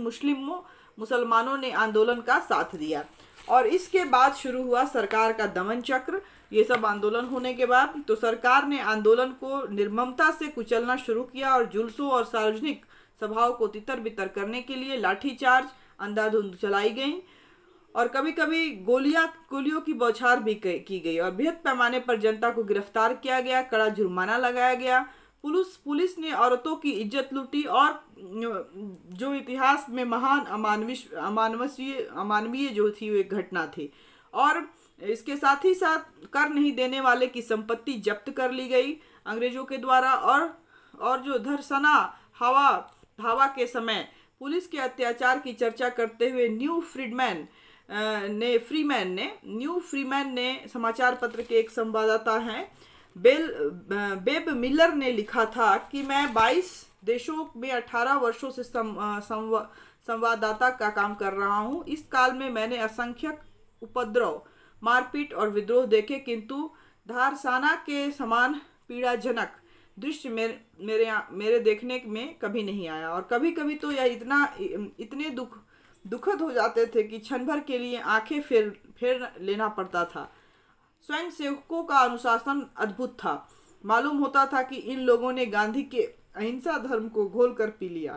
मुसलमानों ने आंदोलन का साथ दिया। और इसके बाद शुरू हुआ सरकार का दमन चक्र। ये सब आंदोलन होने के बाद तो सरकार ने आंदोलन को निर्ममता से कुचलना शुरू किया और जुलूसों और सार्वजनिक सभाओं को तितर बितर करने के लिए लाठीचार्ज, अंधाधुंध चलाई गई और कभी कभी गोलियों की बौछार भी की गई और बृहद पैमाने पर जनता को गिरफ्तार किया गया, कड़ा जुर्माना लगाया गया। पुलिस ने औरतों की इज्जत लूटी और जो इतिहास में महान अमानवीय जो थी वो एक घटना थी। और इसके साथ ही साथ कर नहीं देने वाले की संपत्ति जब्त कर ली गई अंग्रेजों के द्वारा। और जो धरसना हवा के समय पुलिस के अत्याचार की चर्चा करते हुए न्यू फ्रीमैन ने समाचार पत्र के एक संवाददाता हैं बेब मिलर ने लिखा था कि मैं 22 देशों में 18 वर्षों से संवाददाता का काम कर रहा हूं। इस काल में मैंने असंख्यक उपद्रव, मारपीट और विद्रोह देखे, किंतु धारसाना के समान पीड़ाजनक दृश्य मेरे देखने में कभी नहीं आया। और कभी कभी तो यह इतने दुखद हो जाते थे कि क्षण भर के लिए आंखें फेर लेना पड़ता था। स्वयं सेवकों का अनुशासन अद्भुत था। मालूम होता था कि इन लोगों ने गांधी के अहिंसा धर्म को घोल कर पी लिया।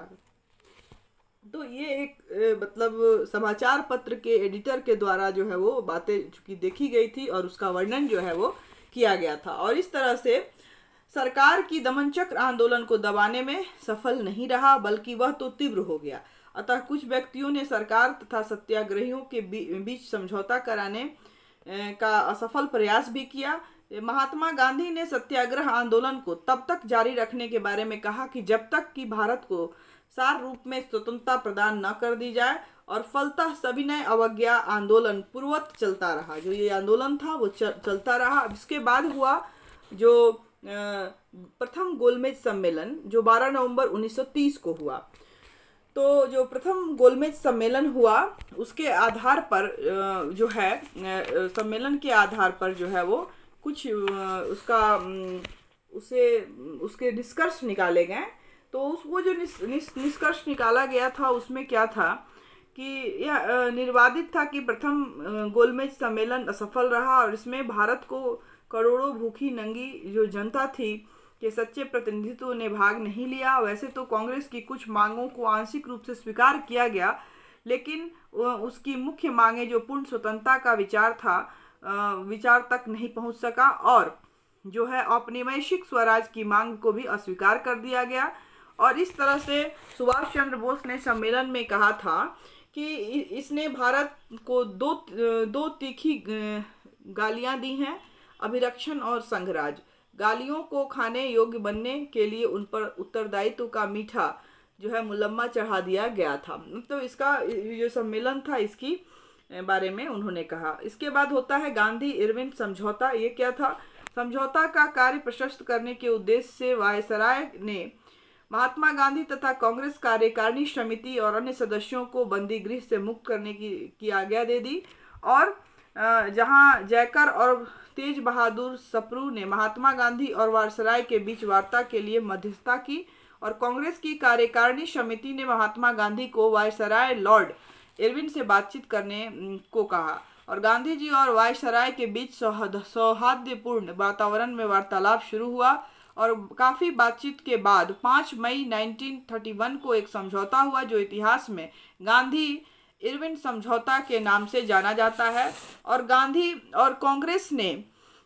तो ये एक मतलब समाचार पत्र के एडिटर के द्वारा जो है वो बातें चूंकि देखी गई थी और उसका वर्णन जो है वो किया गया था। और इस तरह से सरकार की दमनचक्र आंदोलन को दबाने में सफल नहीं रहा, बल्कि वह तो तीव्र हो गया। अतः कुछ व्यक्तियों ने सरकार तथा सत्याग्रहियों के बीच समझौता कराने का असफल प्रयास भी किया। महात्मा गांधी ने सत्याग्रह आंदोलन को तब तक जारी रखने के बारे में कहा कि जब तक कि भारत को सार रूप में स्वतंत्रता प्रदान न कर दी जाए, और फलतः सविनय अवज्ञा आंदोलन पूर्ववत चलता रहा। जो ये आंदोलन था वो चलता रहा। इसके बाद हुआ जो प्रथम गोलमेज सम्मेलन जो 12 नवंबर 1930 को हुआ। तो जो प्रथम गोलमेज सम्मेलन हुआ उसके आधार पर जो है सम्मेलन के आधार पर जो है वो कुछ उसके निष्कर्ष निकाले गए। तो वो जो निष्कर्ष निकाला गया था उसमें क्या था कि यह निर्वादित था कि प्रथम गोलमेज सम्मेलन असफल रहा और इसमें भारत को करोड़ों भूखी नंगी जो जनता थी के सच्चे प्रतिनिधित्व ने भाग नहीं लिया। वैसे तो कांग्रेस की कुछ मांगों को आंशिक रूप से स्वीकार किया गया, लेकिन उसकी मुख्य मांगे जो पूर्ण स्वतंत्रता का विचार तक नहीं पहुंच सका और जो है औपनिवेशिक स्वराज की मांग को भी अस्वीकार कर दिया गया। और इस तरह से सुभाष चंद्र बोस ने सम्मेलन में कहा था कि इसने भारत को दो तीखी गालियां दी हैं, अभिरक्षण और संघराज। गालियों को खाने योग्य बनने के लिए उन पर उत्तरदायित्व का मीठा जो है मुलम्मा चढ़ा दिया गया था। तो इसका जो सम्मेलन था इसकी बारे में उन्होंने कहा। इसके बाद होता है गांधी इरविन समझौता। ये क्या था? समझौता का कार्य प्रशस्त करने के उद्देश्य से वायसराय ने महात्मा गांधी तथा कांग्रेस कार्यकारिणी समिति और अन्य सदस्यों को बंदी गृह से मुक्त करने की आज्ञा दे दी। और जहां जयकर और तेज बहादुर सप्रू ने महात्मा गांधी और वायसराय के बीच वार्ता के लिए मध्यस्थता की और कांग्रेस की कार्यकारिणी समिति ने महात्मा गांधी को वायसराय लॉर्ड इरविन से बातचीत करने को कहा और गांधी जी और वायसराय के बीच सौहार्दपूर्ण वातावरण में वार्तालाप शुरू हुआ और काफ़ी बातचीत के बाद 5 मई 1931 को एक समझौता हुआ जो इतिहास में गांधी इरविन समझौता के नाम से जाना जाता है। और गांधी और कांग्रेस ने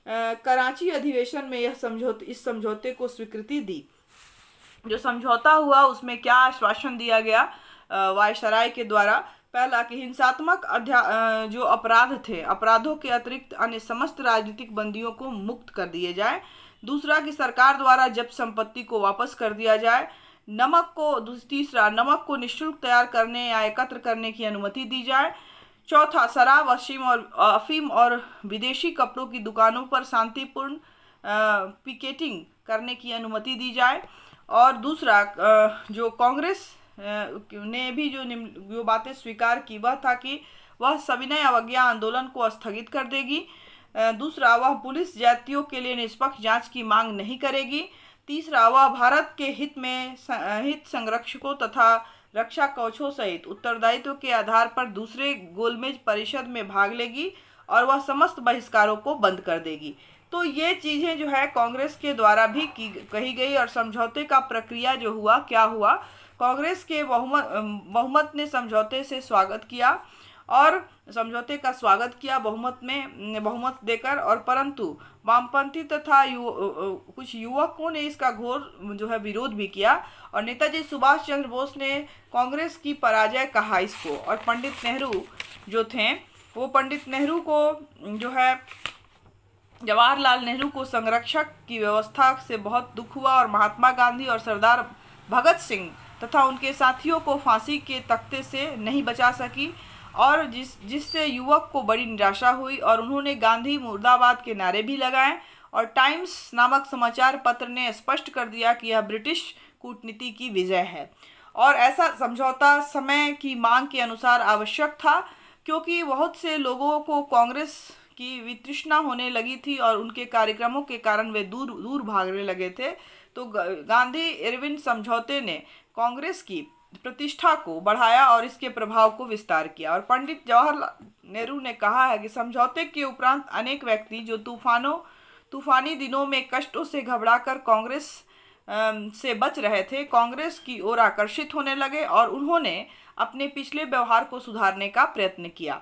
कराची अधिवेशन में इस समझौते को स्वीकृति दी। जो समझौता हुआ उसमें क्या आश्वासन दिया गया वायसराय के द्वारा? पहला कि हिंसात्मक जो अपराध थे, अपराधों के अतिरिक्त अन्य समस्त राजनीतिक बंदियों को मुक्त कर दिए जाए। दूसरा कि सरकार द्वारा जब्त संपत्ति को वापस कर दिया जाए। तीसरा नमक को निःशुल्क तैयार करने या एकत्र करने की अनुमति दी जाए। चौथा शराब, अफीम और विदेशी कपड़ों की दुकानों पर शांतिपूर्ण पिकेटिंग करने की अनुमति दी जाए। और दूसरा जो कांग्रेस ने भी जो बातें स्वीकार की वह था कि वह सविनय अवज्ञा आंदोलन को स्थगित कर देगी। दूसरा वह पुलिस जातियों के लिए निष्पक्ष जांच की मांग नहीं करेगी। तीसरा वह भारत के हित संरक्षकों तथा रक्षा कवचों सहित उत्तरदायित्व के आधार पर दूसरे गोलमेज परिषद में भाग लेगी और वह समस्त बहिष्कारों को बंद कर देगी। तो ये चीज़ें जो है कांग्रेस के द्वारा भी कही गई और समझौते का प्रक्रिया जो हुआ क्या हुआ, कांग्रेस के बहुमत ने समझौते से स्वागत किया और समझौते का स्वागत किया बहुमत देकर। और परंतु वामपंथी तथा कुछ युवकों ने इसका घोर जो है विरोध भी किया और नेताजी सुभाष चंद्र बोस ने कांग्रेस की पराजय कहा इसको। और पंडित नेहरू जो थे वो पंडित नेहरू को जो है जवाहरलाल नेहरू को संरक्षक की व्यवस्था से बहुत दुख हुआ और महात्मा गांधी और सरदार भगत सिंह तथा उनके साथियों को फांसी के तख्ते से नहीं बचा सकी और जिससे युवक को बड़ी निराशा हुई और उन्होंने गांधी मुर्दाबाद के नारे भी लगाए। और टाइम्स नामक समाचार पत्र ने स्पष्ट कर दिया कि यह ब्रिटिश कूटनीति की विजय है। और ऐसा समझौता समय की मांग के अनुसार आवश्यक था क्योंकि बहुत से लोगों को कांग्रेस की वितृष्णा होने लगी थी और उनके कार्यक्रमों के कारण वे दूर भागने लगे थे। तो गांधी इरविन समझौते ने कांग्रेस की प्रतिष्ठा को बढ़ाया और इसके प्रभाव को विस्तार किया। और पंडित जवाहरलाल नेहरू ने कहा है कि समझौते के उपरांत अनेक व्यक्ति जो तूफानी दिनों में कष्टों से घबराकर कांग्रेस से बच रहे थे, कांग्रेस की ओर आकर्षित होने लगे और उन्होंने अपने पिछले व्यवहार को सुधारने का प्रयत्न किया।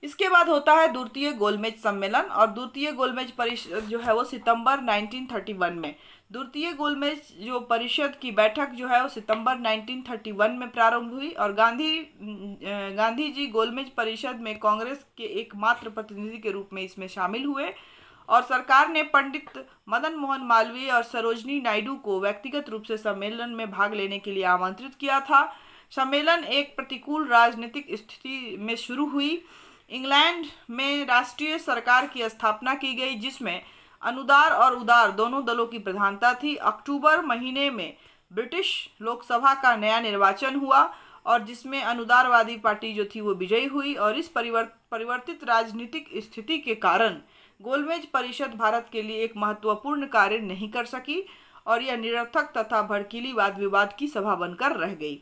इसके बाद होता है द्वितीय गोलमेज सम्मेलन और द्वितीय गोलमेज परिषद जो है वो सितंबर 1931 में। द्वितीय गोलमेज जो परिषद की बैठक जो है वो सितंबर 1931 में प्रारंभ हुई और गांधी जी गोलमेज परिषद में कांग्रेस के एकमात्र प्रतिनिधि के रूप में इसमें शामिल हुए और सरकार ने पंडित मदन मोहन मालवीय और सरोजनी नायडू को व्यक्तिगत रूप से सम्मेलन में भाग लेने के लिए आमंत्रित किया था। सम्मेलन एक प्रतिकूल राजनीतिक स्थिति में शुरू हुई। इंग्लैंड में राष्ट्रीय सरकार की स्थापना की गई जिसमें अनुदार और उदार दोनों दलों की प्रधानता थी। अक्टूबर महीने में ब्रिटिश लोकसभा का नया निर्वाचन हुआ और जिसमें अनुदारवादी पार्टी जो थी वो विजयी हुई और इस परिवर्तित राजनीतिक स्थिति के कारण गोलमेज परिषद भारत के लिए एक महत्वपूर्ण कार्य नहीं कर सकी और यह निरर्थक तथा भड़कीली वाद विवाद की सभा बनकर रह गई।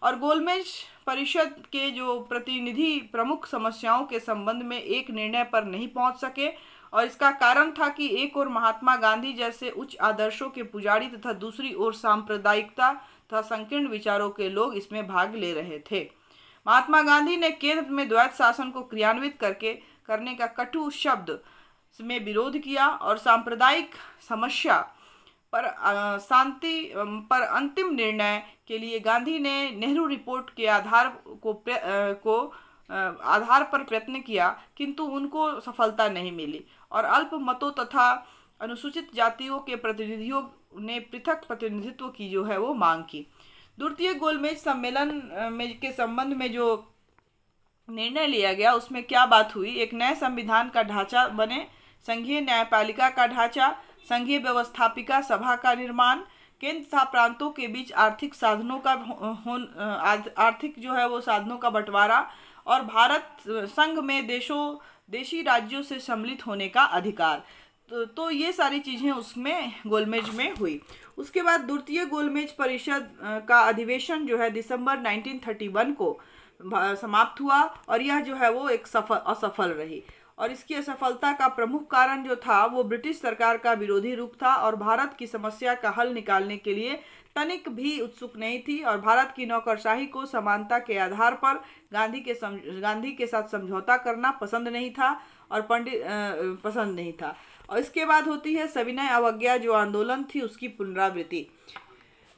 और गोलमेज परिषद के जो प्रतिनिधि प्रमुख समस्याओं के संबंध में एक निर्णय पर नहीं पहुंच सके, और इसका कारण था कि एक ओर महात्मा गांधी जैसे उच्च आदर्शों के पुजारी तथा दूसरी ओर सांप्रदायिकता तथा संकीर्ण विचारों के लोग इसमें भाग ले रहे थे। महात्मा गांधी ने केंद्र में द्वैत शासन को क्रियान्वित करने का कटु शब्द में विरोध किया और सांप्रदायिक समस्या पर अंतिम निर्णय के लिए गांधी ने नेहरू रिपोर्ट के आधार पर प्रयत्न किया, किंतु उनको सफलता नहीं मिली और अल्प मतों तथा अनुसूचित जातियों के प्रतिनिधियों ने पृथक प्रतिनिधित्व की जो है वो मांग की। द्वितीय गोलमेज सम्मेलन के संबंध में जो निर्णय लिया गया उसमें क्या बात हुई, एक नए संविधान का ढांचा बने, संघीय न्यायपालिका का ढांचा, संघीय व्यवस्थापिका सभा का निर्माण, केंद्र तथा प्रांतों के बीच आर्थिक साधनों का आर्थिक जो है वो साधनों का बंटवारा और भारत संघ में देशी राज्यों से सम्मिलित होने का अधिकार। तो ये सारी चीज़ें उसमें गोलमेज में हुई। उसके बाद द्वितीय गोलमेज परिषद का अधिवेशन जो है दिसंबर 1931 को समाप्त हुआ और यह जो है वो एक असफल रही, और इसकी असफलता का प्रमुख कारण जो था वो ब्रिटिश सरकार का विरोधी रूप था और भारत की समस्या का हल निकालने के लिए तनिक भी उत्सुक नहीं थी और भारत की नौकरशाही को समानता के आधार पर गांधी के साथ समझौता करना पसंद नहीं था और पसंद नहीं था। और इसके बाद होती है सविनय अवज्ञा जो आंदोलन थी उसकी पुनरावृत्ति।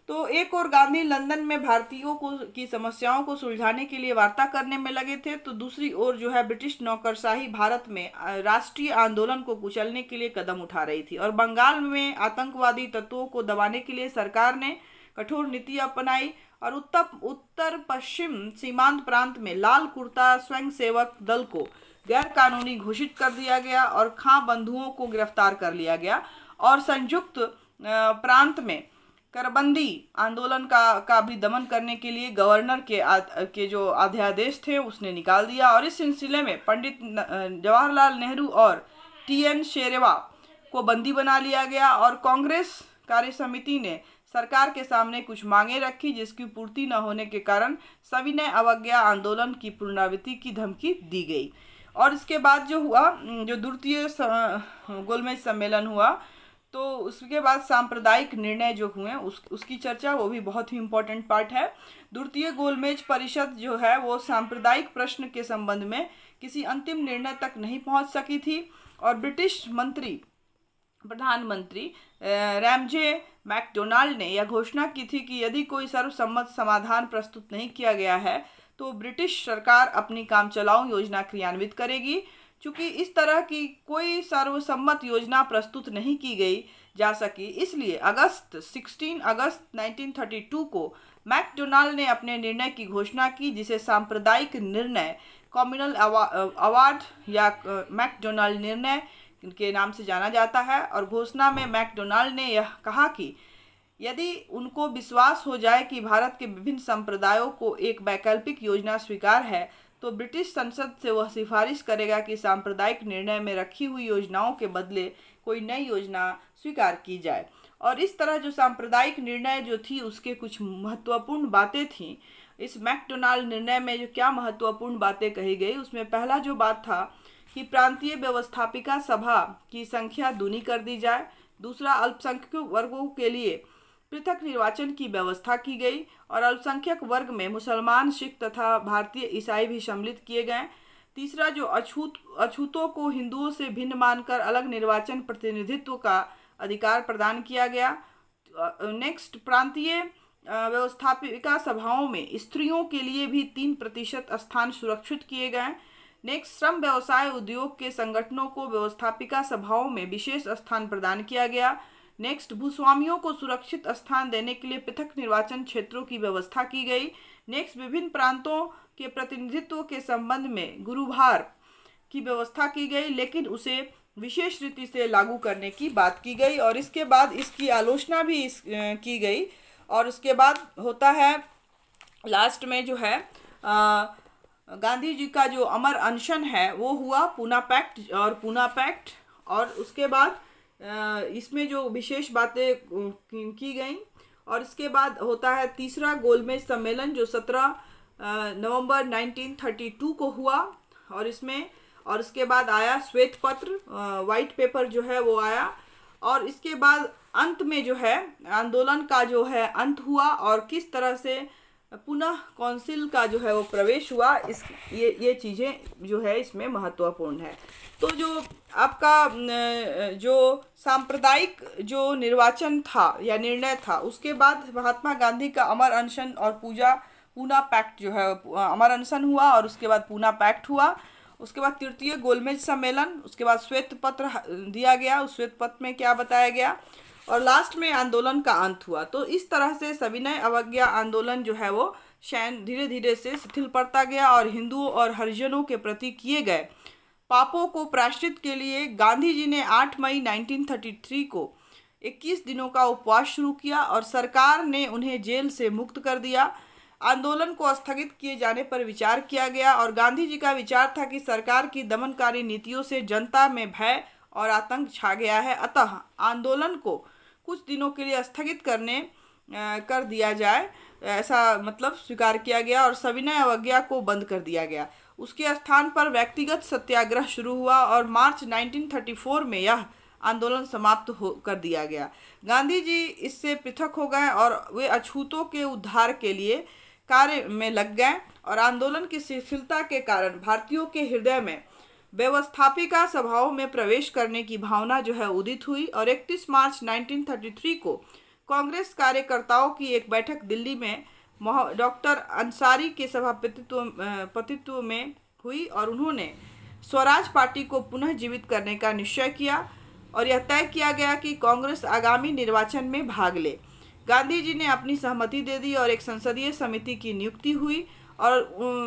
तो एक और गांधी लंदन में भारतीयों की समस्याओं को सुलझाने के लिए वार्ता करने में लगे थे, तो दूसरी ओर जो है ब्रिटिश नौकरशाही भारत में राष्ट्रीय आंदोलन को कुचलने के लिए कदम उठा रही थी और बंगाल में आतंकवादी तत्वों को दबाने के लिए सरकार ने कठोर नीति अपनाई और उत्तर पश्चिम सीमांत प्रांत में लाल कुर्ता स्वयंसेवक दल को गैर कानूनी घोषित कर दिया गया और खां बंधुओं को गिरफ्तार कर लिया गया और संयुक्त प्रांत में करबंदी आंदोलन का भी दमन करने के लिए गवर्नर के जो अध्यादेश थे उसने निकाल दिया। और इस सिलसिले में पंडित जवाहरलाल नेहरू और टी.एन. शेरवा को बंदी बना लिया गया और कांग्रेस कार्य समिति ने सरकार के सामने कुछ मांगे रखी जिसकी पूर्ति न होने के कारण सविनय अवज्ञा आंदोलन की पुनरावृत्ति की धमकी दी गई। और इसके बाद जो हुआ, जो द्वितीय गोलमेज सम्मेलन हुआ, तो उसके बाद सांप्रदायिक निर्णय जो हुए उसकी चर्चा, वो भी बहुत ही इम्पोर्टेंट पार्ट है। द्वितीय गोलमेज परिषद जो है वो सांप्रदायिक प्रश्न के संबंध में किसी अंतिम निर्णय तक नहीं पहुंच सकी थी और ब्रिटिश प्रधानमंत्री रैमजे मैकडोनाल्ड ने यह घोषणा की थी कि यदि कोई सर्वसम्मत समाधान प्रस्तुत नहीं किया गया है तो ब्रिटिश सरकार अपनी काम चलाऊ योजना क्रियान्वित करेगी। चूँकि इस तरह की कोई सर्वसम्मत योजना प्रस्तुत नहीं की गई जा सकी, इसलिए 16 अगस्त 1932 को मैकडोनाल्ड ने अपने निर्णय की घोषणा की जिसे सांप्रदायिक निर्णय कम्युनल अवार्ड या मैकडोनाल्ड निर्णय के नाम से जाना जाता है। और घोषणा में मैकडोनाल्ड ने यह कहा कि यदि उनको विश्वास हो जाए कि भारत के विभिन्न संप्रदायों को एक वैकल्पिक योजना स्वीकार है तो ब्रिटिश संसद से वह सिफारिश करेगा कि सांप्रदायिक निर्णय में रखी हुई योजनाओं के बदले कोई नई योजना स्वीकार की जाए। और इस तरह जो सांप्रदायिक निर्णय जो थी उसके कुछ महत्वपूर्ण बातें थीं। इस मैकडोनाल्ड निर्णय में जो क्या महत्वपूर्ण बातें कही गई उसमें पहला जो बात था कि प्रांतीय व्यवस्थापिका सभा की संख्या दूनी कर दी जाए। दूसरा, अल्पसंख्यक वर्गों के लिए पृथक निर्वाचन की व्यवस्था की गई और अल्पसंख्यक वर्ग में मुसलमान, सिख तथा भारतीय ईसाई भी सम्मिलित किए गए। तीसरा, जो अछूतों को हिंदुओं से भिन्न मानकर अलग निर्वाचन प्रतिनिधित्व का अधिकार प्रदान किया गया। नेक्स्ट, प्रांतीय व्यवस्थापिका सभाओं में स्त्रियों के लिए भी 3% स्थान सुरक्षित किए गए। नेक्स्ट, श्रम व्यवसाय उद्योग के संगठनों को व्यवस्थापिका सभाओं में विशेष स्थान प्रदान किया गया। नेक्स्ट, भूस्वामियों को सुरक्षित स्थान देने के लिए पृथक निर्वाचन क्षेत्रों की व्यवस्था की गई। नेक्स्ट, विभिन्न प्रांतों के प्रतिनिधित्व के संबंध में गुरुभार की व्यवस्था की गई लेकिन उसे विशेष रीति से लागू करने की बात की गई और इसके बाद इसकी आलोचना भी की गई। और उसके बाद होता है लास्ट में जो है गांधी जी का जो अमर अनशन है वो हुआ पूना पैक्ट और उसके बाद इसमें जो विशेष बातें की गई और इसके बाद होता है तीसरा गोलमेज सम्मेलन जो 17 नवंबर 1932 को हुआ, और इसके बाद आया श्वेत पत्र, वाइट पेपर जो है वो आया, और इसके बाद अंत में जो है आंदोलन का जो है अंत हुआ और किस तरह से पुनः काउंसिल का जो है वो प्रवेश हुआ, ये चीज़ें जो है इसमें महत्वपूर्ण है। तो जो आपका जो सांप्रदायिक जो निर्वाचन था या निर्णय था, उसके बाद महात्मा गांधी का अमर अनशन और पूना पैक्ट जो है अमर अनशन हुआ, और उसके बाद पूना पैक्ट हुआ। उसके बाद तृतीय गोलमेज सम्मेलन, उसके बाद श्वेत पत्र दिया गया, उस श्वेत पत्र में क्या बताया गया, और लास्ट में आंदोलन का अंत हुआ। तो इस तरह से सविनय अवज्ञा आंदोलन जो है वो धीरे धीरे से शिथिल पड़ता गया, और हिंदुओं और हरिजनों के प्रति किए गए पापों को प्रायश्चित के लिए गांधी जी ने 8 मई 1933 को 21 दिनों का उपवास शुरू किया, और सरकार ने उन्हें जेल से मुक्त कर दिया। आंदोलन को स्थगित किए जाने पर विचार किया गया, और गांधी जी का विचार था कि सरकार की दमनकारी नीतियों से जनता में भय और आतंक छा गया है, अतः आंदोलन को कुछ दिनों के लिए स्थगित कर दिया जाए, ऐसा मतलब स्वीकार किया गया, और सविनय अवज्ञा को बंद कर दिया गया। उसके स्थान पर व्यक्तिगत सत्याग्रह शुरू हुआ, और मार्च 1934 में यह आंदोलन समाप्त कर दिया गया। गांधी जी इससे पृथक हो गए और वे अछूतों के उद्धार के लिए कार्य में लग गए, और आंदोलन की शिथिलता के कारण भारतीयों के हृदय में व्यवस्थापिका सभाओं में प्रवेश करने की भावना जो है उदित हुई, और 31 मार्च 1933 को कांग्रेस कार्यकर्ताओं की एक बैठक दिल्ली में डॉक्टर अंसारी के सभापतित्व में हुई, और उन्होंने स्वराज पार्टी को पुनः जीवित करने का निश्चय किया, और यह तय किया गया कि कांग्रेस आगामी निर्वाचन में भाग ले। गांधी जी ने अपनी सहमति दे दी और एक संसदीय समिति की नियुक्ति हुई, और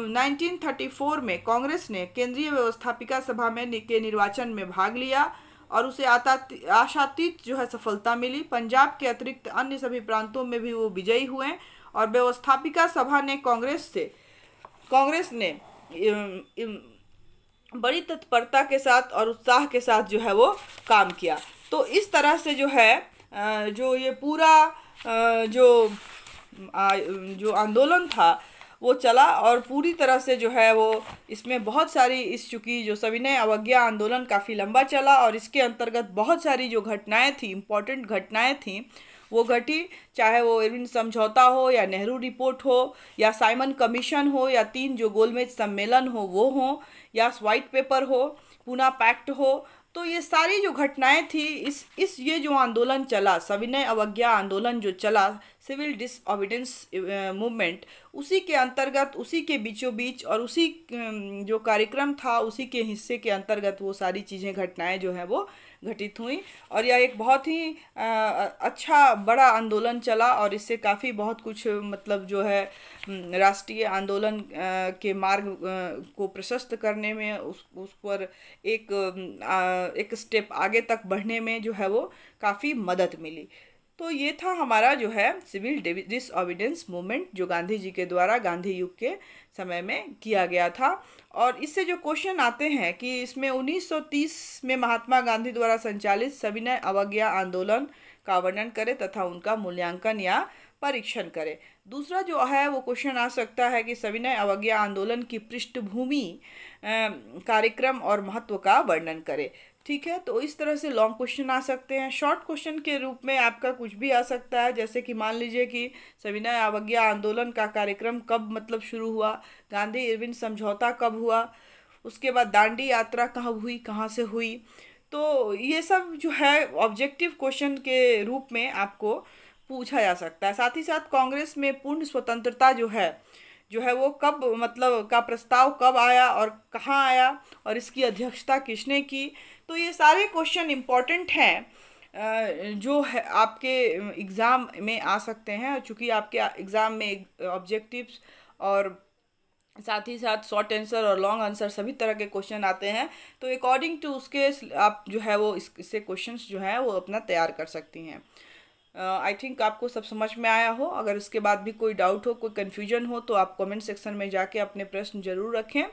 1934 में कांग्रेस ने केंद्रीय व्यवस्थापिका सभा के निर्वाचन में भाग लिया, और उसे आशातीत जो है सफलता मिली। पंजाब के अतिरिक्त अन्य सभी प्रांतों में भी वो विजयी हुए, और व्यवस्थापिका सभा ने कांग्रेस ने बड़ी तत्परता के साथ और उत्साह के साथ जो है वो काम किया। तो इस तरह से जो है जो ये पूरा जो आंदोलन था वो चला, और पूरी तरह से जो है वो इसमें बहुत सारी चूँकि जो सविनय अवज्ञा आंदोलन काफ़ी लंबा चला, और इसके अंतर्गत बहुत सारी जो घटनाएं थी, इम्पोर्टेंट घटनाएं थी, वो घटी, चाहे वो इरविन समझौता हो, या नेहरू रिपोर्ट हो, या साइमन कमीशन हो, या 3 जो गोलमेज सम्मेलन हो वो हो, या व्हाइट पेपर हो, पूना पैक्ट हो। तो ये सारी जो घटनाएं थी, ये जो आंदोलन चला, सविनय अवज्ञा आंदोलन जो चला, सिविल डिसओबीडियंस मूवमेंट, उसी के अंतर्गत, उसी के बीचों बीच, और उसी जो कार्यक्रम था उसी के हिस्से के अंतर्गत वो सारी चीज़ें, घटनाएं जो हैं वो घटित हुई, और यह एक बहुत ही अच्छा बड़ा आंदोलन चला, और इससे काफ़ी बहुत कुछ मतलब जो है राष्ट्रीय आंदोलन के मार्ग को प्रशस्त करने में, उस पर एक स्टेप आगे तक बढ़ने में जो है वो काफ़ी मदद मिली। तो ये था हमारा जो है सिविल डिसओबीडियंस मूवमेंट, जो गांधी जी के द्वारा गांधी युग के समय में किया गया था। और इससे जो क्वेश्चन आते हैं कि इसमें 1930 में महात्मा गांधी द्वारा संचालित सविनय अवज्ञा आंदोलन का वर्णन करें तथा उनका मूल्यांकन या परीक्षण करें। दूसरा जो है वो क्वेश्चन आ सकता है कि सविनय अवज्ञा आंदोलन की पृष्ठभूमि, कार्यक्रम और महत्व का वर्णन करें। ठीक है, तो इस तरह से लॉन्ग क्वेश्चन आ सकते हैं। शॉर्ट क्वेश्चन के रूप में आपका कुछ भी आ सकता है, जैसे कि मान लीजिए कि सविनय अवज्ञा आंदोलन का कार्यक्रम कब मतलब शुरू हुआ, गांधी इरविन समझौता कब हुआ, उसके बाद दांडी यात्रा कहाँ हुई, कहाँ से हुई। तो ये सब जो है ऑब्जेक्टिव क्वेश्चन के रूप में आपको पूछा जा सकता है। साथ ही साथ कांग्रेस में पूर्ण स्वतंत्रता जो है वो कब मतलब का प्रस्ताव कब आया और कहाँ आया, और इसकी अध्यक्षता किसने की। तो ये सारे क्वेश्चन इम्पॉर्टेंट हैं जो है आपके एग्ज़ाम में आ सकते हैं, चूँकि आपके एग्ज़ाम में ऑब्जेक्टिव्स और साथ ही साथ शॉर्ट आंसर और लॉन्ग आंसर सभी तरह के क्वेश्चन आते हैं। तो अकॉर्डिंग टू उसके आप जो है वो इससे क्वेश्चंस जो है वो अपना तैयार कर सकती हैं। आई थिंक आपको सब समझ में आया हो। अगर इसके बाद भी कोई डाउट हो, कोई कन्फ्यूजन हो, तो आप कमेंट सेक्शन में जाके अपने प्रश्न ज़रूर रखें।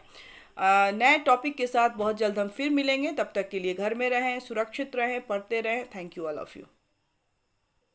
नए टॉपिक के साथ बहुत जल्द हम फिर मिलेंगे। तब तक के लिए घर में रहें, सुरक्षित रहें, पढ़ते रहें। Thank you all of you.